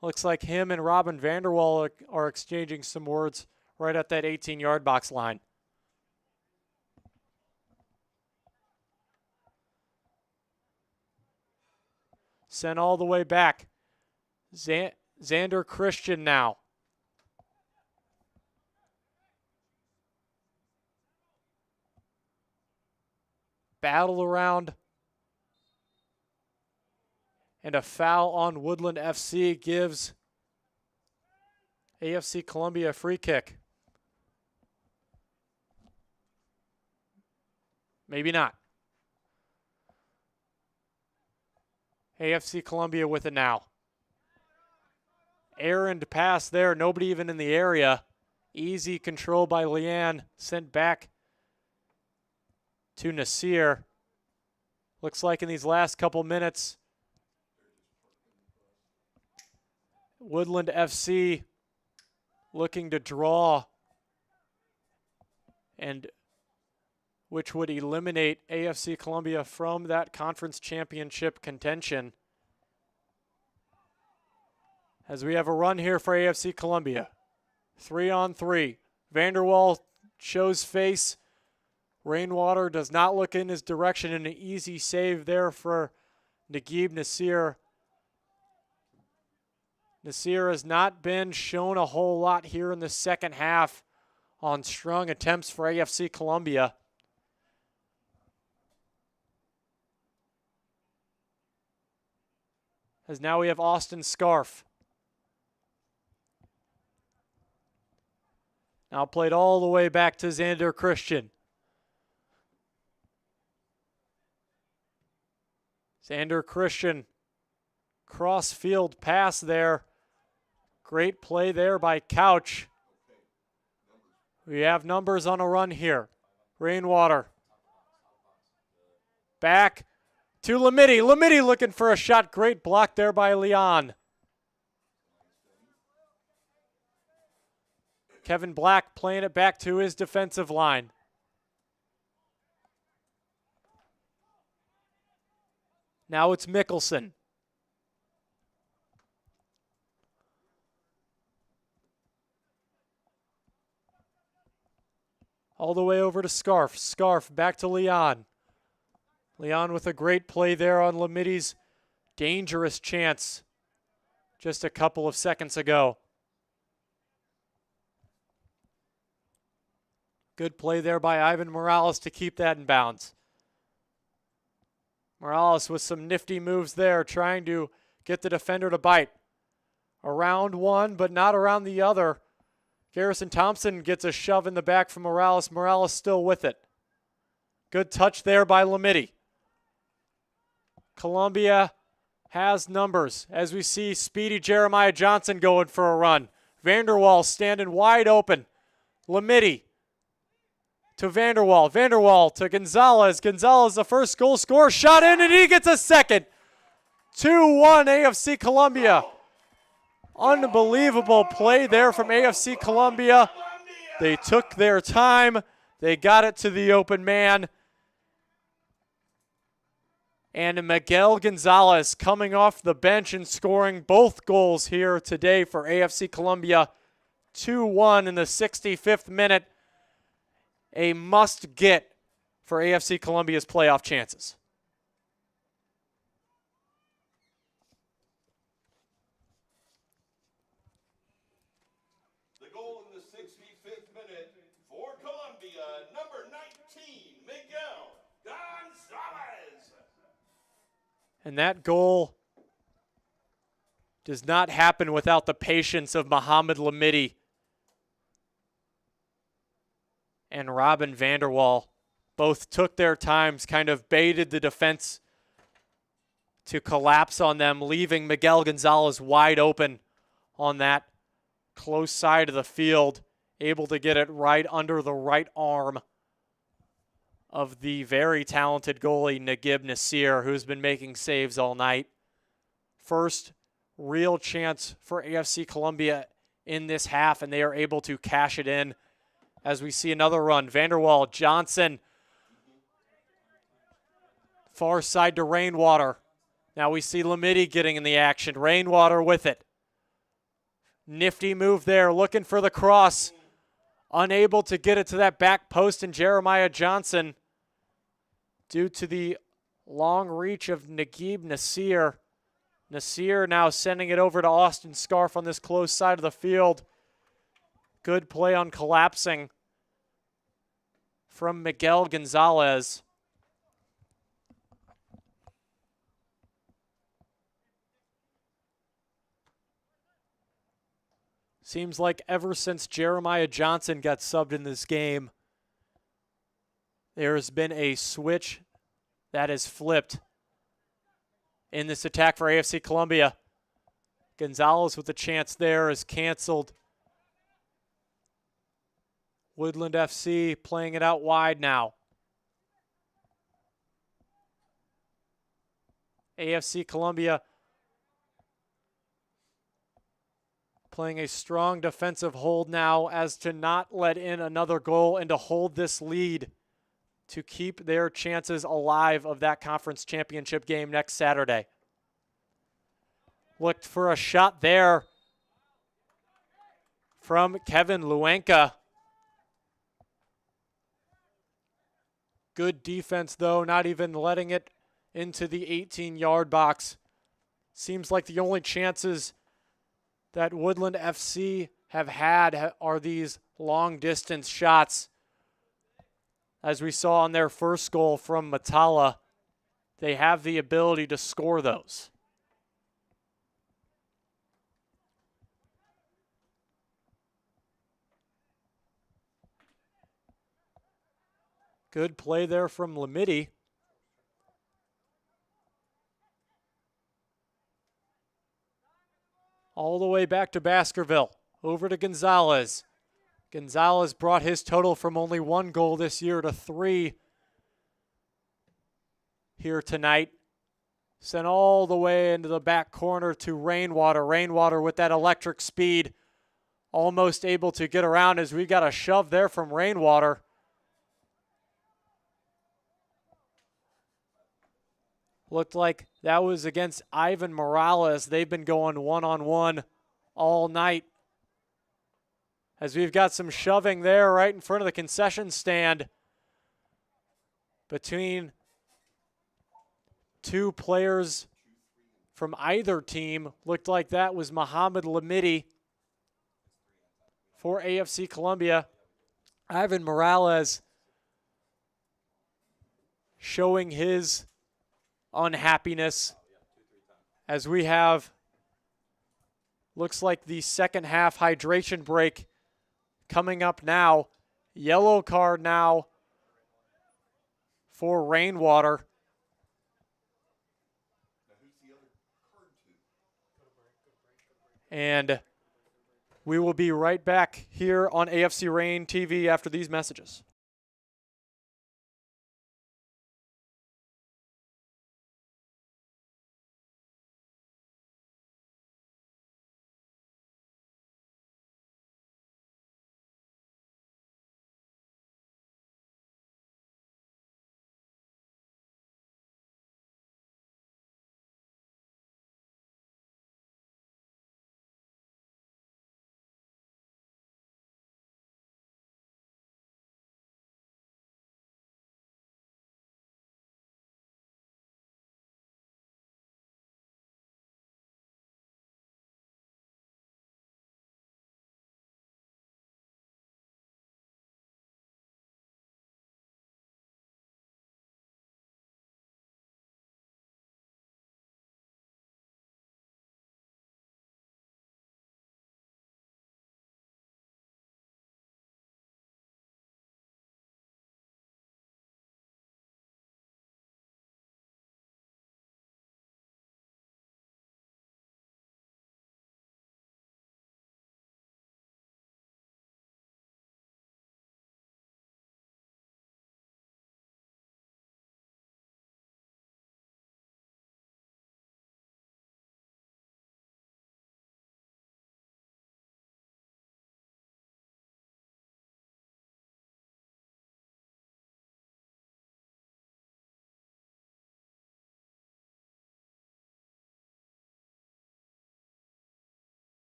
Looks like him and Robin Vanderwall are exchanging some words right at that 18-yard box line. Sent all the way back. Xander Christian now. Battle around. And a foul on Woodland FC gives AFC Columbia a free kick. Maybe not. AFC Columbia with it now. Errand pass there, nobody even in the area. Easy control by Leanne, sent back to Nasir. Looks like in these last couple minutes, Woodland FC looking to draw, and which would eliminate AFC Columbia from that conference championship contention. As we have a run here for AFC Columbia. 3-on-3. Vanderwall shows face. Rainwater does not look in his direction, and an easy save there for Naguib Nasir. Nasir has not been shown a whole lot here in the second half on strong attempts for AFC Columbia. As now we have Austin Scarf. Now played all the way back to Xander Christian. Xander Christian, cross-field pass there. Great play there by Couch. We have numbers on a run here. Rainwater. Back to Lamidi. Lamidi looking for a shot. Great block there by Leon. Kevin Black playing it back to his defensive line. Now it's Mickelson. All the way over to Scarf. Scarf back to Leon. Leon with a great play there on Lamidi's dangerous chance just a couple of seconds ago. Good play there by Ivan Morales to keep that in bounds. Morales with some nifty moves there, trying to get the defender to bite. Around one, but not around the other. Garrison Thompson gets a shove in the back from Morales. Morales still with it. Good touch there by Lamidi. Columbia has numbers as we see speedy Jeremiah Johnson going for a run. Vanderwall standing wide open. Lamidi to Vanderwall. Vanderwall to Gonzalez. Gonzalez, the first goal scorer, shot in, and he gets a second. 2-1 AFC Columbia. Unbelievable play there from AFC Columbia. They took their time. They got it to the open man. And Miguel Gonzalez coming off the bench and scoring both goals here today for AFC Columbia. 2-1 in the 65th minute. A must-get for AFC Columbia's playoff chances. The goal in the 65th minute for Columbia, number 19, Miguel Gonzalez. And that goal does not happen without the patience of Mohamed Lamidi and Robin Vanderwall. Both took their times, kind of baited the defense to collapse on them, leaving Miguel Gonzalez wide open on that close side of the field, able to get it right under the right arm of the very talented goalie Naguib Nasir, who's been making saves all night. First real chance for AFC Columbia in this half, and they are able to cash it in as we see another run. Vanderwall, Johnson, far side to Rainwater. Now we see Lamidi getting in the action. Rainwater with it. Nifty move there, looking for the cross. unable to get it to that back post, and Jeremiah Johnson, due to the long reach of Naguib Nasir. Nasir now sending it over to Austin Scarf on this close side of the field. Good play on collapsing from Miguel Gonzalez. Seems like ever since Jeremiah Johnson got subbed in this game, there has been a switch that is flipped in this attack for AFC Columbia. Gonzalez with a chance there is canceled. Woodland FC playing it out wide now. AFC Columbia playing a strong defensive hold now as to not let in another goal and to hold this lead to keep their chances alive of that conference championship game next Saturday. Looked for a shot there from Kevin Luenka. Good defense, though, not even letting it into the 18-yard box. Seems like the only chances that Woodland FC have had are these long-distance shots. As we saw on their first goal from Matala, they have the ability to score those. Good play there from Lamidi. All the way back to Baskerville. Over to Gonzalez. Gonzalez brought his total from only 1 goal this year to 3 here tonight. Sent all the way into the back corner to Rainwater. Rainwater with that electric speed. Almost able to get around as we got a shove there from Rainwater. Looked like that was against Ivan Morales. They've been going one-on-one all night. As we've got some shoving there right in front of the concession stand between two players from either team. Looked like that was Mohamed Lamidi for AFC Columbia. Ivan Morales showing his unhappiness as we have, looks like the second half hydration break coming up now. Yellow card now for Rainwater. And we will be right back here on AFC Reign TV after these messages.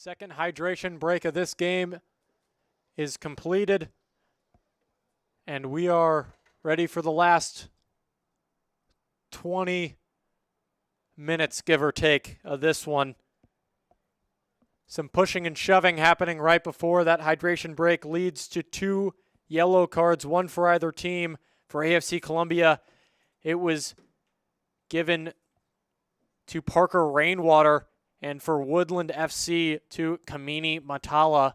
Second hydration break of this game is completed, and we are ready for the last 20 minutes, give or take, of this one. Some pushing and shoving happening right before that hydration break leads to 2 yellow cards, 1 for either team. For AFC Columbia, it was given to Parker Rainwater, and for Woodland FC to Kamini Matala.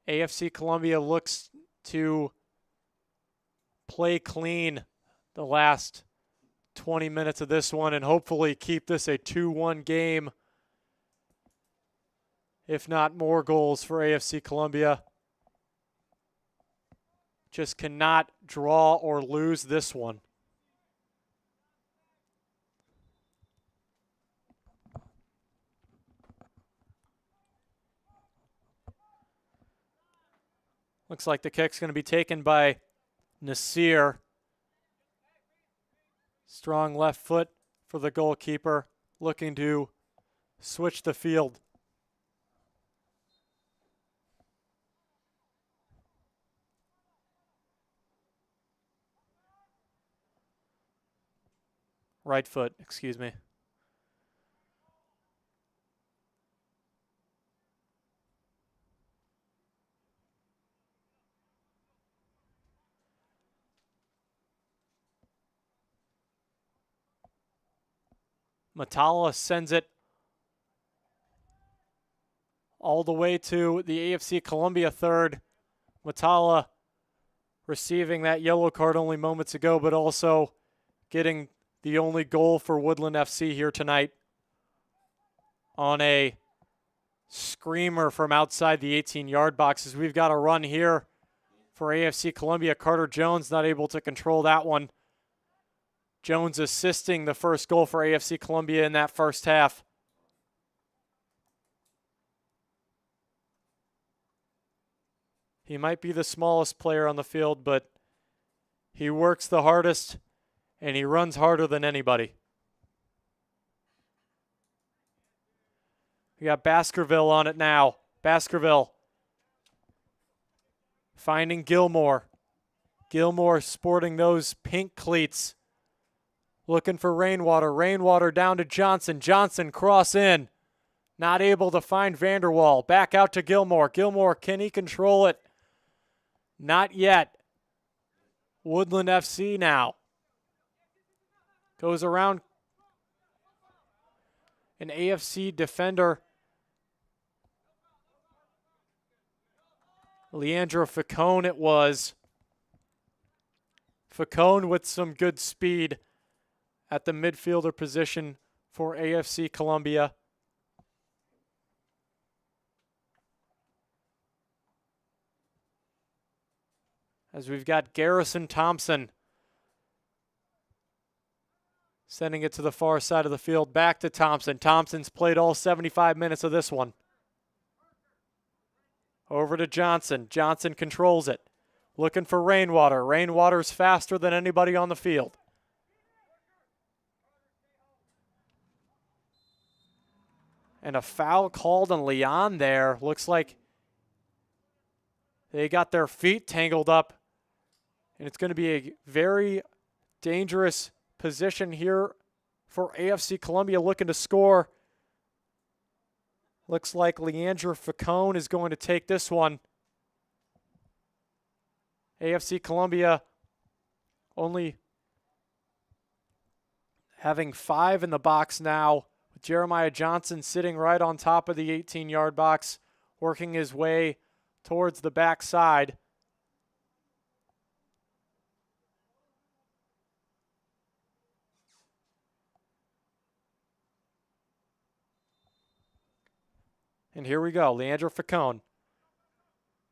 AFC Columbia looks to play clean the last 20 minutes of this one and hopefully keep this a 2-1 game, if not more goals for AFC Columbia. Just cannot draw or lose this one. Looks like the kick's going to be taken by Nasir. Strong left foot for the goalkeeper, looking to switch the field. Right foot, excuse me. Matala sends it all the way to the AFC Columbia third. Matala receiving that yellow card only moments ago, but also getting the only goal for Woodland FC here tonight on a screamer from outside the 18-yard boxes. We've got a run here for AFC Columbia. Carter Jones not able to control that one. Jones assisting the first goal for AFC Columbia in that first half. He might be the smallest player on the field, but he works the hardest and he runs harder than anybody. We got Baskerville on it now. Baskerville finding Gilmore. Gilmore sporting those pink cleats. Looking for Rainwater. Rainwater down to Johnson. Johnson cross in. Not able to find Vanderwall. Back out to Gilmore. Gilmore, can he control it? Not yet. Woodland FC now. Goes around an AFC defender. Leandro Facone it was. Facone with some good speed at the midfielder position for AFC Columbia. As we've got Garrison Thompson sending it to the far side of the field, back to Thompson. Thompson's played all 75 minutes of this one. Over to Johnson. Johnson controls it. Looking for Rainwater. Rainwater's faster than anybody on the field. And a foul called on Leon there. Looks like they got their feet tangled up. And it's going to be a very dangerous position here for AFC Columbia looking to score. Looks like Leandro Facone is going to take this one. AFC Columbia only having 5 in the box now, with Jeremiah Johnson sitting right on top of the 18-yard box, working his way towards the backside. And here we go. Leandro Facone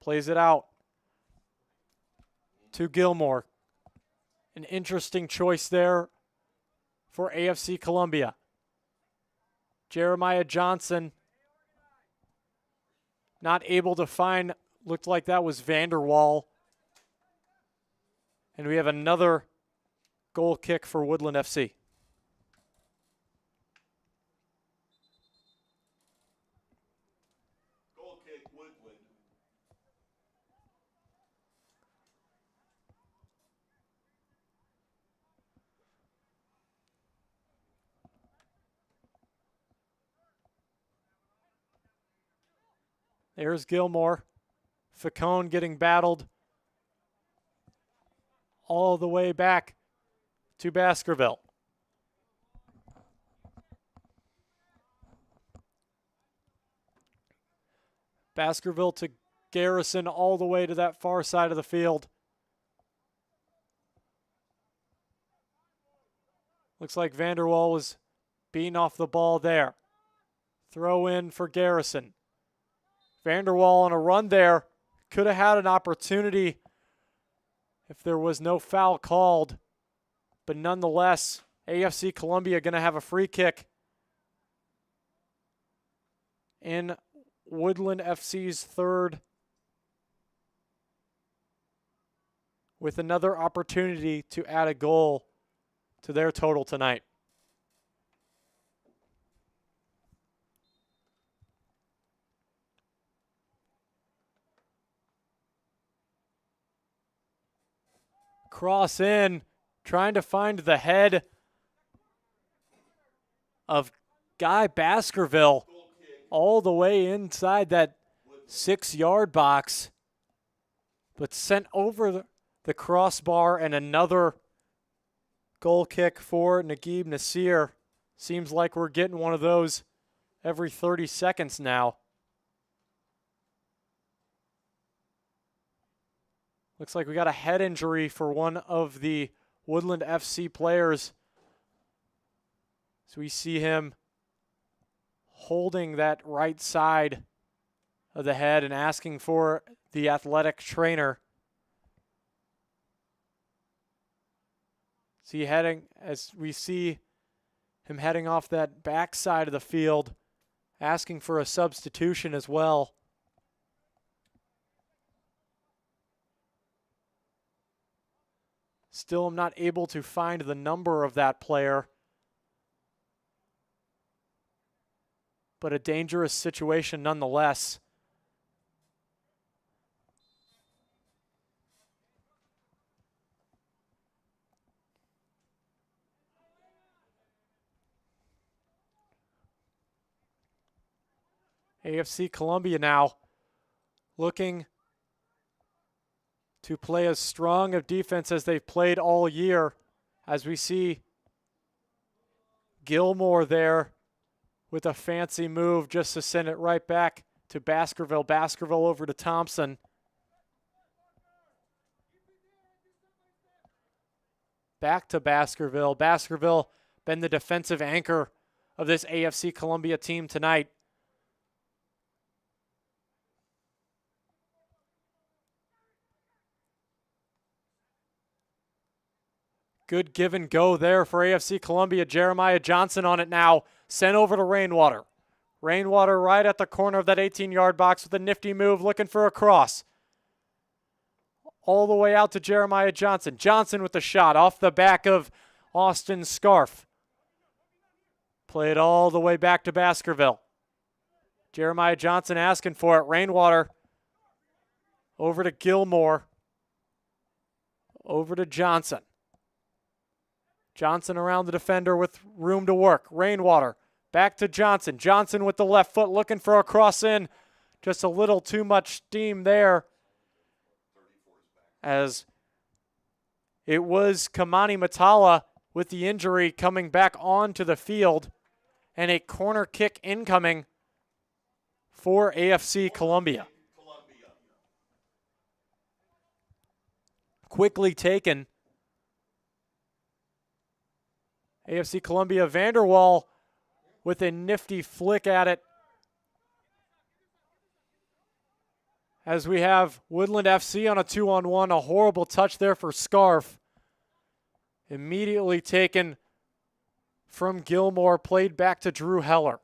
plays it out to Gilmore. An interesting choice there for AFC Columbia. Jeremiah Johnson not able to find, looked like that was Vanderwall. And we have another goal kick for Woodland FC. Goal kick, Woodland. There's Gilmore. Facone getting battled all the way back to Baskerville. Baskerville to Garrison all the way to that far side of the field. Looks like Vanderwall was beating off the ball there. Throw in for Garrison. Vanderwall on a run there. Could have had an opportunity if there was no foul called. But nonetheless, AFC Columbia going to have a free kick in Woodland FC's third, with another opportunity to add a goal to their total tonight. Cross in, trying to find the head of Guy Baskerville all the way inside that 6-yard box, but sent over the crossbar, and another goal kick for Naguib Nasir. Seems like we're getting one of those every 30 seconds now. Looks like we got a head injury for one of the Woodland FC players. So we see him holding that right side of the head and asking for the athletic trainer. As we see him heading off that back side of the field, asking for a substitution as well. Still, I'm not able to find the number of that player. But a dangerous situation nonetheless. AFC Columbia now looking to play as strong of defense as they've played all year, as we see Gilmore there with a fancy move just to send it right back to Baskerville. Baskerville over to Thompson. Back to Baskerville. Baskerville been the defensive anchor of this AFC Columbia team tonight. Good give and go there for AFC Columbia. Jeremiah Johnson on it now. Sent over to Rainwater. Rainwater right at the corner of that 18-yard box with a nifty move, looking for a cross. All the way out to Jeremiah Johnson. Johnson with the shot off the back of Austin Scarf. Play it all the way back to Baskerville. Jeremiah Johnson asking for it. Rainwater over to Gilmore. Over to Johnson. Johnson around the defender with room to work. Rainwater back to Johnson. Johnson with the left foot looking for a cross in. Just a little too much steam there, as it was Kamani Matala with the injury coming back onto the field, and a corner kick incoming for AFC Columbia. Quickly taken. AFC Columbia. Vanderwall with a nifty flick at it, as we have Woodland FC on a 2-on-1. A horrible touch there for Scarf. Immediately taken from Gilmore, played back to Drew Heller.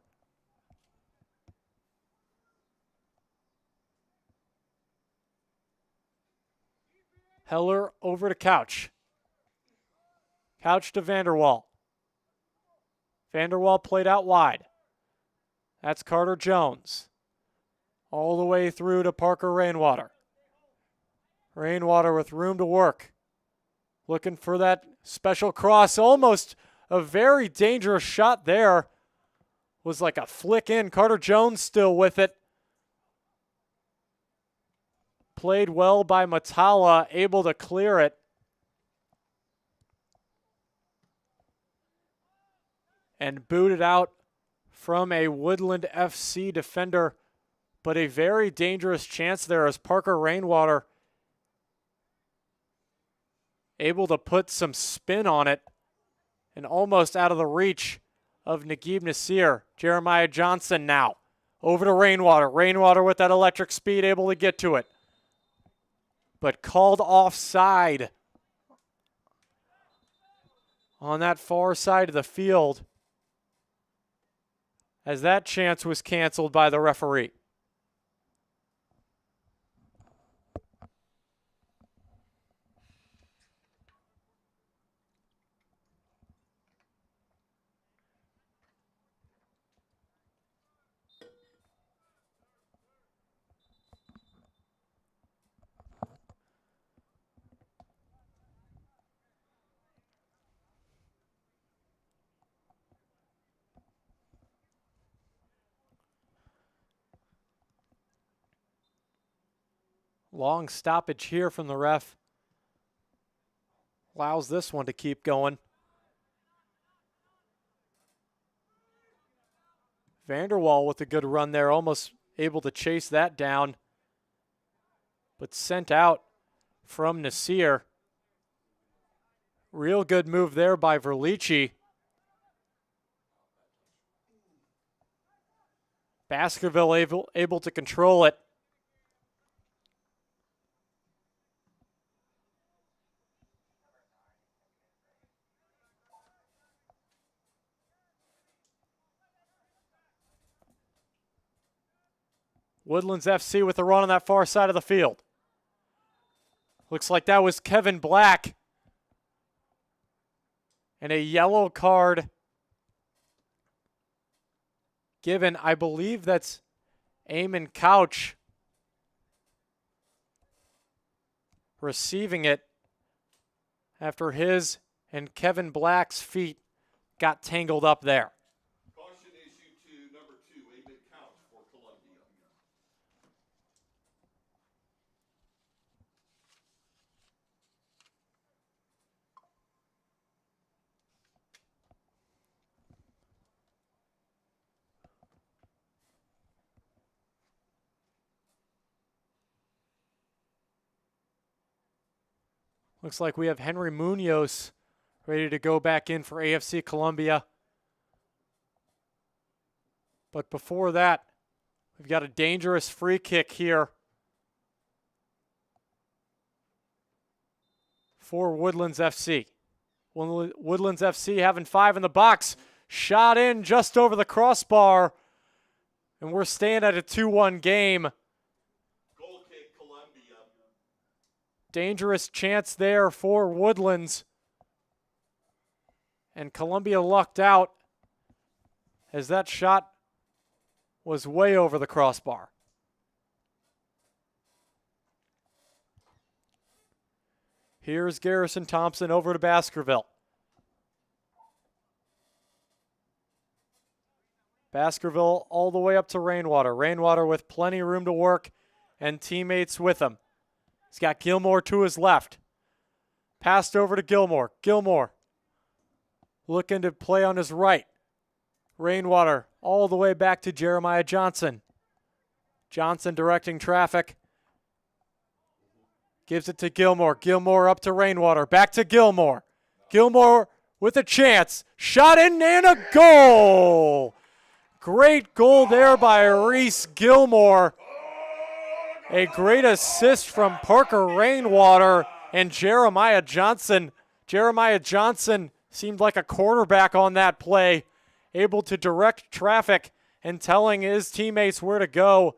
Heller over to Couch. Couch to Vanderwall. Vanderwall played out wide. That's Carter Jones. All the way through to Parker Rainwater. Rainwater with room to work. Looking for that special cross. Almost a very dangerous shot there. Was like a flick in. Carter Jones still with it. Played well by Matala, able to clear it. And booted out from a Woodland FC defender. But a very dangerous chance there as Parker Rainwater able to put some spin on it and almost out of the reach of Naguib Nasir. Jeremiah Johnson now over to Rainwater. Rainwater with that electric speed, able to get to it. But called offside on that far side of the field as that chance was canceled by the referee. Long stoppage here from the ref. Allows this one to keep going. Vanderwall with a good run there, almost able to chase that down. But sent out from Nasir. Real good move there by Verlici. Baskerville able to control it. Woodlands FC with a run on that far side of the field. Looks like that was Kevin Black. And a yellow card given. I believe that's Eamon Couch receiving it after his and Kevin Black's feet got tangled up there. Caution issued to number 2, David Couch for Columbia. Looks like we have Henry Munoz ready to go back in for AFC Columbia. But before that, we've got a dangerous free kick here for Woodlands FC. Woodlands FC having 5 in the box. Shot in just over the crossbar. And we're staying at a 2-1 game. Goal kick, Columbia. Dangerous chance there for Woodlands. And Columbia lucked out as that shot was way over the crossbar. Here's Garrison Thompson over to Baskerville. Baskerville all the way up to Rainwater. Rainwater with plenty of room to work and teammates with him. He's got Gilmore to his left. Passed over to Gilmore. Gilmore looking to play on his right. Rainwater all the way back to Jeremiah Johnson. Johnson directing traffic. Gives it to Gilmore. Gilmore up to Rainwater. Back to Gilmore. Gilmore with a chance. Shot in and a goal. Great goal there by Reese Gilmore. A great assist from Parker Rainwater and Jeremiah Johnson. Jeremiah Johnson seemed like a quarterback on that play, able to direct traffic and telling his teammates where to go.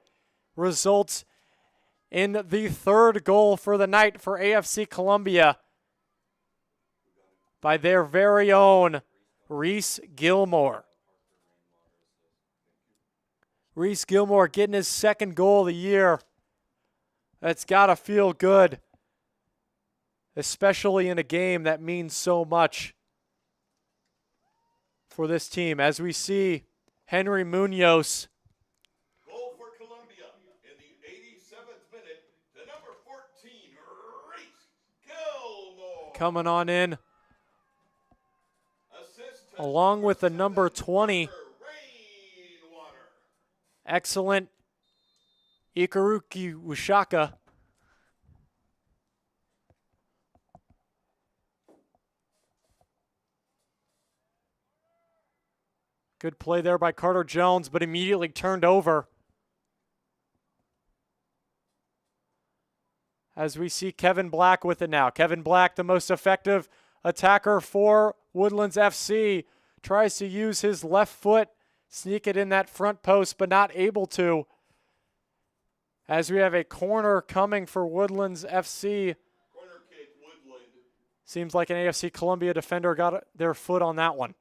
Results in the 3rd goal for the night for AFC Columbia. by their very own Reese Gilmore. Reese Gilmore getting his second goal of the year. That's got to feel good, especially in a game that means so much for this team. As we see Henry Munoz. Goal for Columbia in the 87th minute, the number 14, Reese Gilmore. Coming on in, Assist to along with the number number 7, 20. Rainwater. Excellent Ikaruki Wishaka. Good play there by Carter Jones, but immediately turned over. As we see Kevin Black with it now. Kevin Black, the most effective attacker for Woodlands FC, tries to use his left foot, sneak it in that front post, but not able to. As we have a corner coming for Woodlands FC. Corner kick, Woodland. Seems like an AFC Columbia defender got their foot on that one.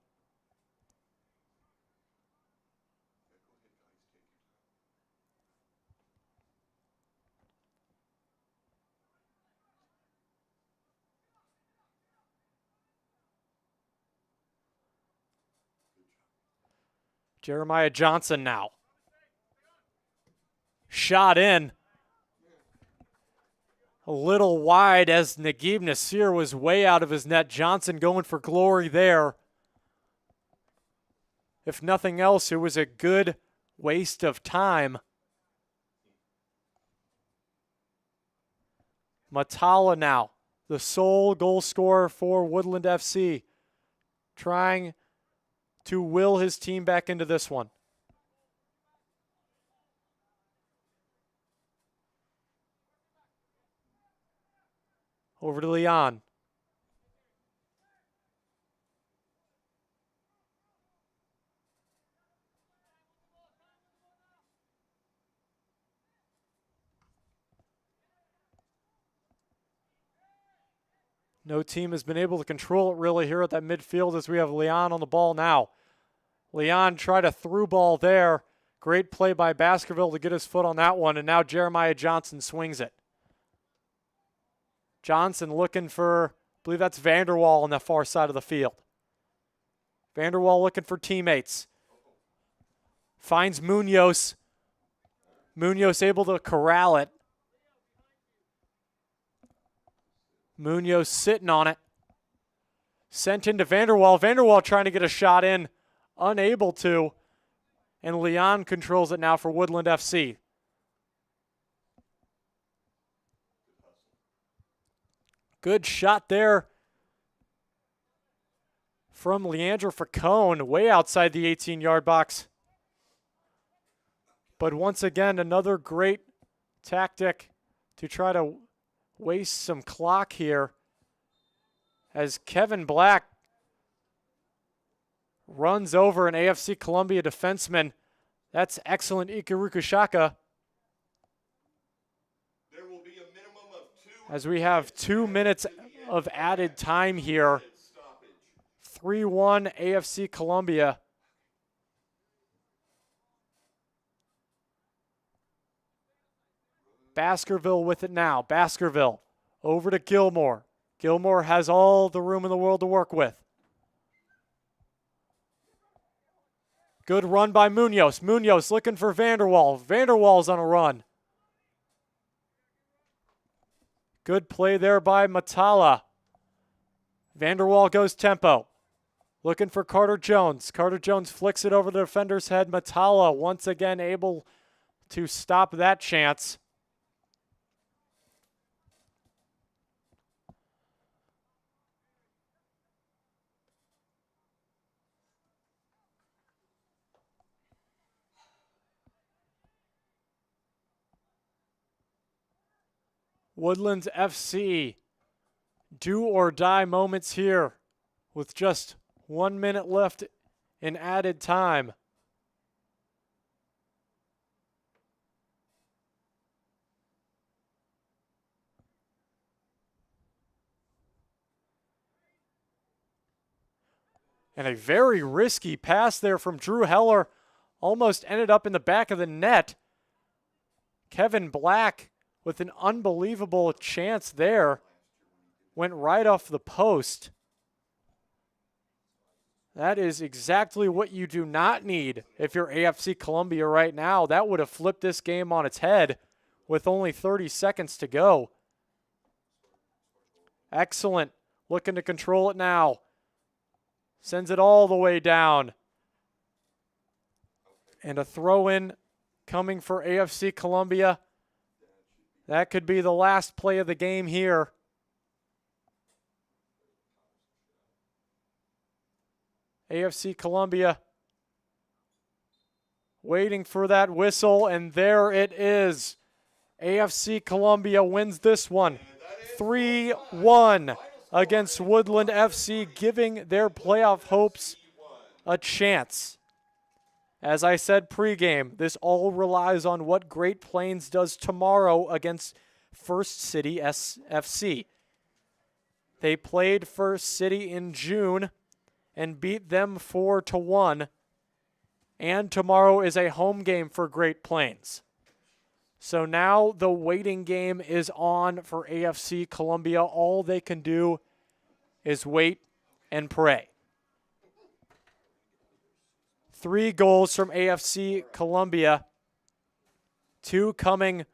Jeremiah Johnson now. Shot in. A little wide as Naguib Nasir was way out of his net. Johnson going for glory there. If nothing else, it was a good waste of time. Matala now, the sole goal scorer for Woodland FC, trying to will his team back into this one. Over to Leon. No team has been able to control it really here at that midfield as we have Leon on the ball now. Leon tried a through ball there. Great play by Baskerville to get his foot on that one, and now Jeremiah Johnson swings it. Johnson looking for, I believe that's Vanderwall on the far side of the field. Vanderwall looking for teammates. Finds Munoz. Munoz able to corral it. Munoz sitting on it. Sent into Vanderwall. Vanderwall trying to get a shot in. Unable to. And Leon controls it now for Woodland FC. Good shot there from Leandro Fracone, way outside the 18-yard box. But once again, another great tactic to try to waste some clock here as Kevin Black runs over an AFC Columbia defenseman. That's excellent Ikarukushaka. There will be a minimum of 2 As we have 2 minutes of added time here. stoppage. 3-1 AFC Columbia. Baskerville with it now. Baskerville over to Gilmore. Gilmore has all the room in the world to work with. Good run by Munoz. Munoz looking for Vanderwall. Vanderwall's on a run. Good play there by Matala. Vanderwall goes tempo. Looking for Carter Jones. Carter Jones flicks it over the defender's head. Matala once again able to stop that chance. Woodlands FC, do or die moments here with just 1 minute left in added time. And a very risky pass there from Drew Heller. Almost ended up in the back of the net. Kevin Black with an unbelievable chance there. Went right off the post. That is exactly what you do not need if you're AFC Columbia right now. That would have flipped this game on its head with only 30 seconds to go. Excellent. Looking to control it now. Sends it all the way down. And a throw-in coming for AFC Columbia. That could be the last play of the game here. AFC Columbia waiting for that whistle, and there it is. AFC Columbia wins this one 3-1 against Woodland FC, giving their playoff hopes a chance. As I said pregame, this all relies on what Great Plains does tomorrow against First City FC. They played First City in June and beat them 4-1. And tomorrow is a home game for Great Plains. So now the waiting game is on for AFC Columbia. All they can do is wait and pray. 3 goals from AFC Columbia. 2 coming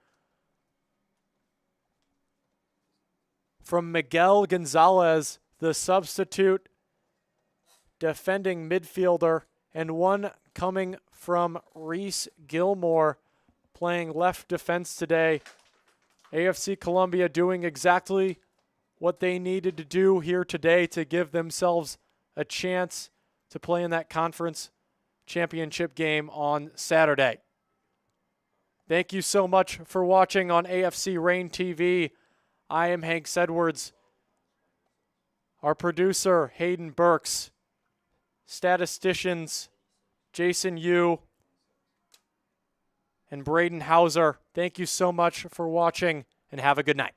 from Miguel Gonzalez, the substitute defending midfielder, and 1 coming from Reese Gilmore, playing left defense today. AFC Columbia doing exactly what they needed to do here today to give themselves a chance to play in that conference championship game on Saturday. Thank you so much for watching on AFC Reign TV. I am Hank Edwards. Our producer, Hayden Burks. Statisticians, Jason Yu and Braden Hauser. Thank you so much for watching, and have a good night.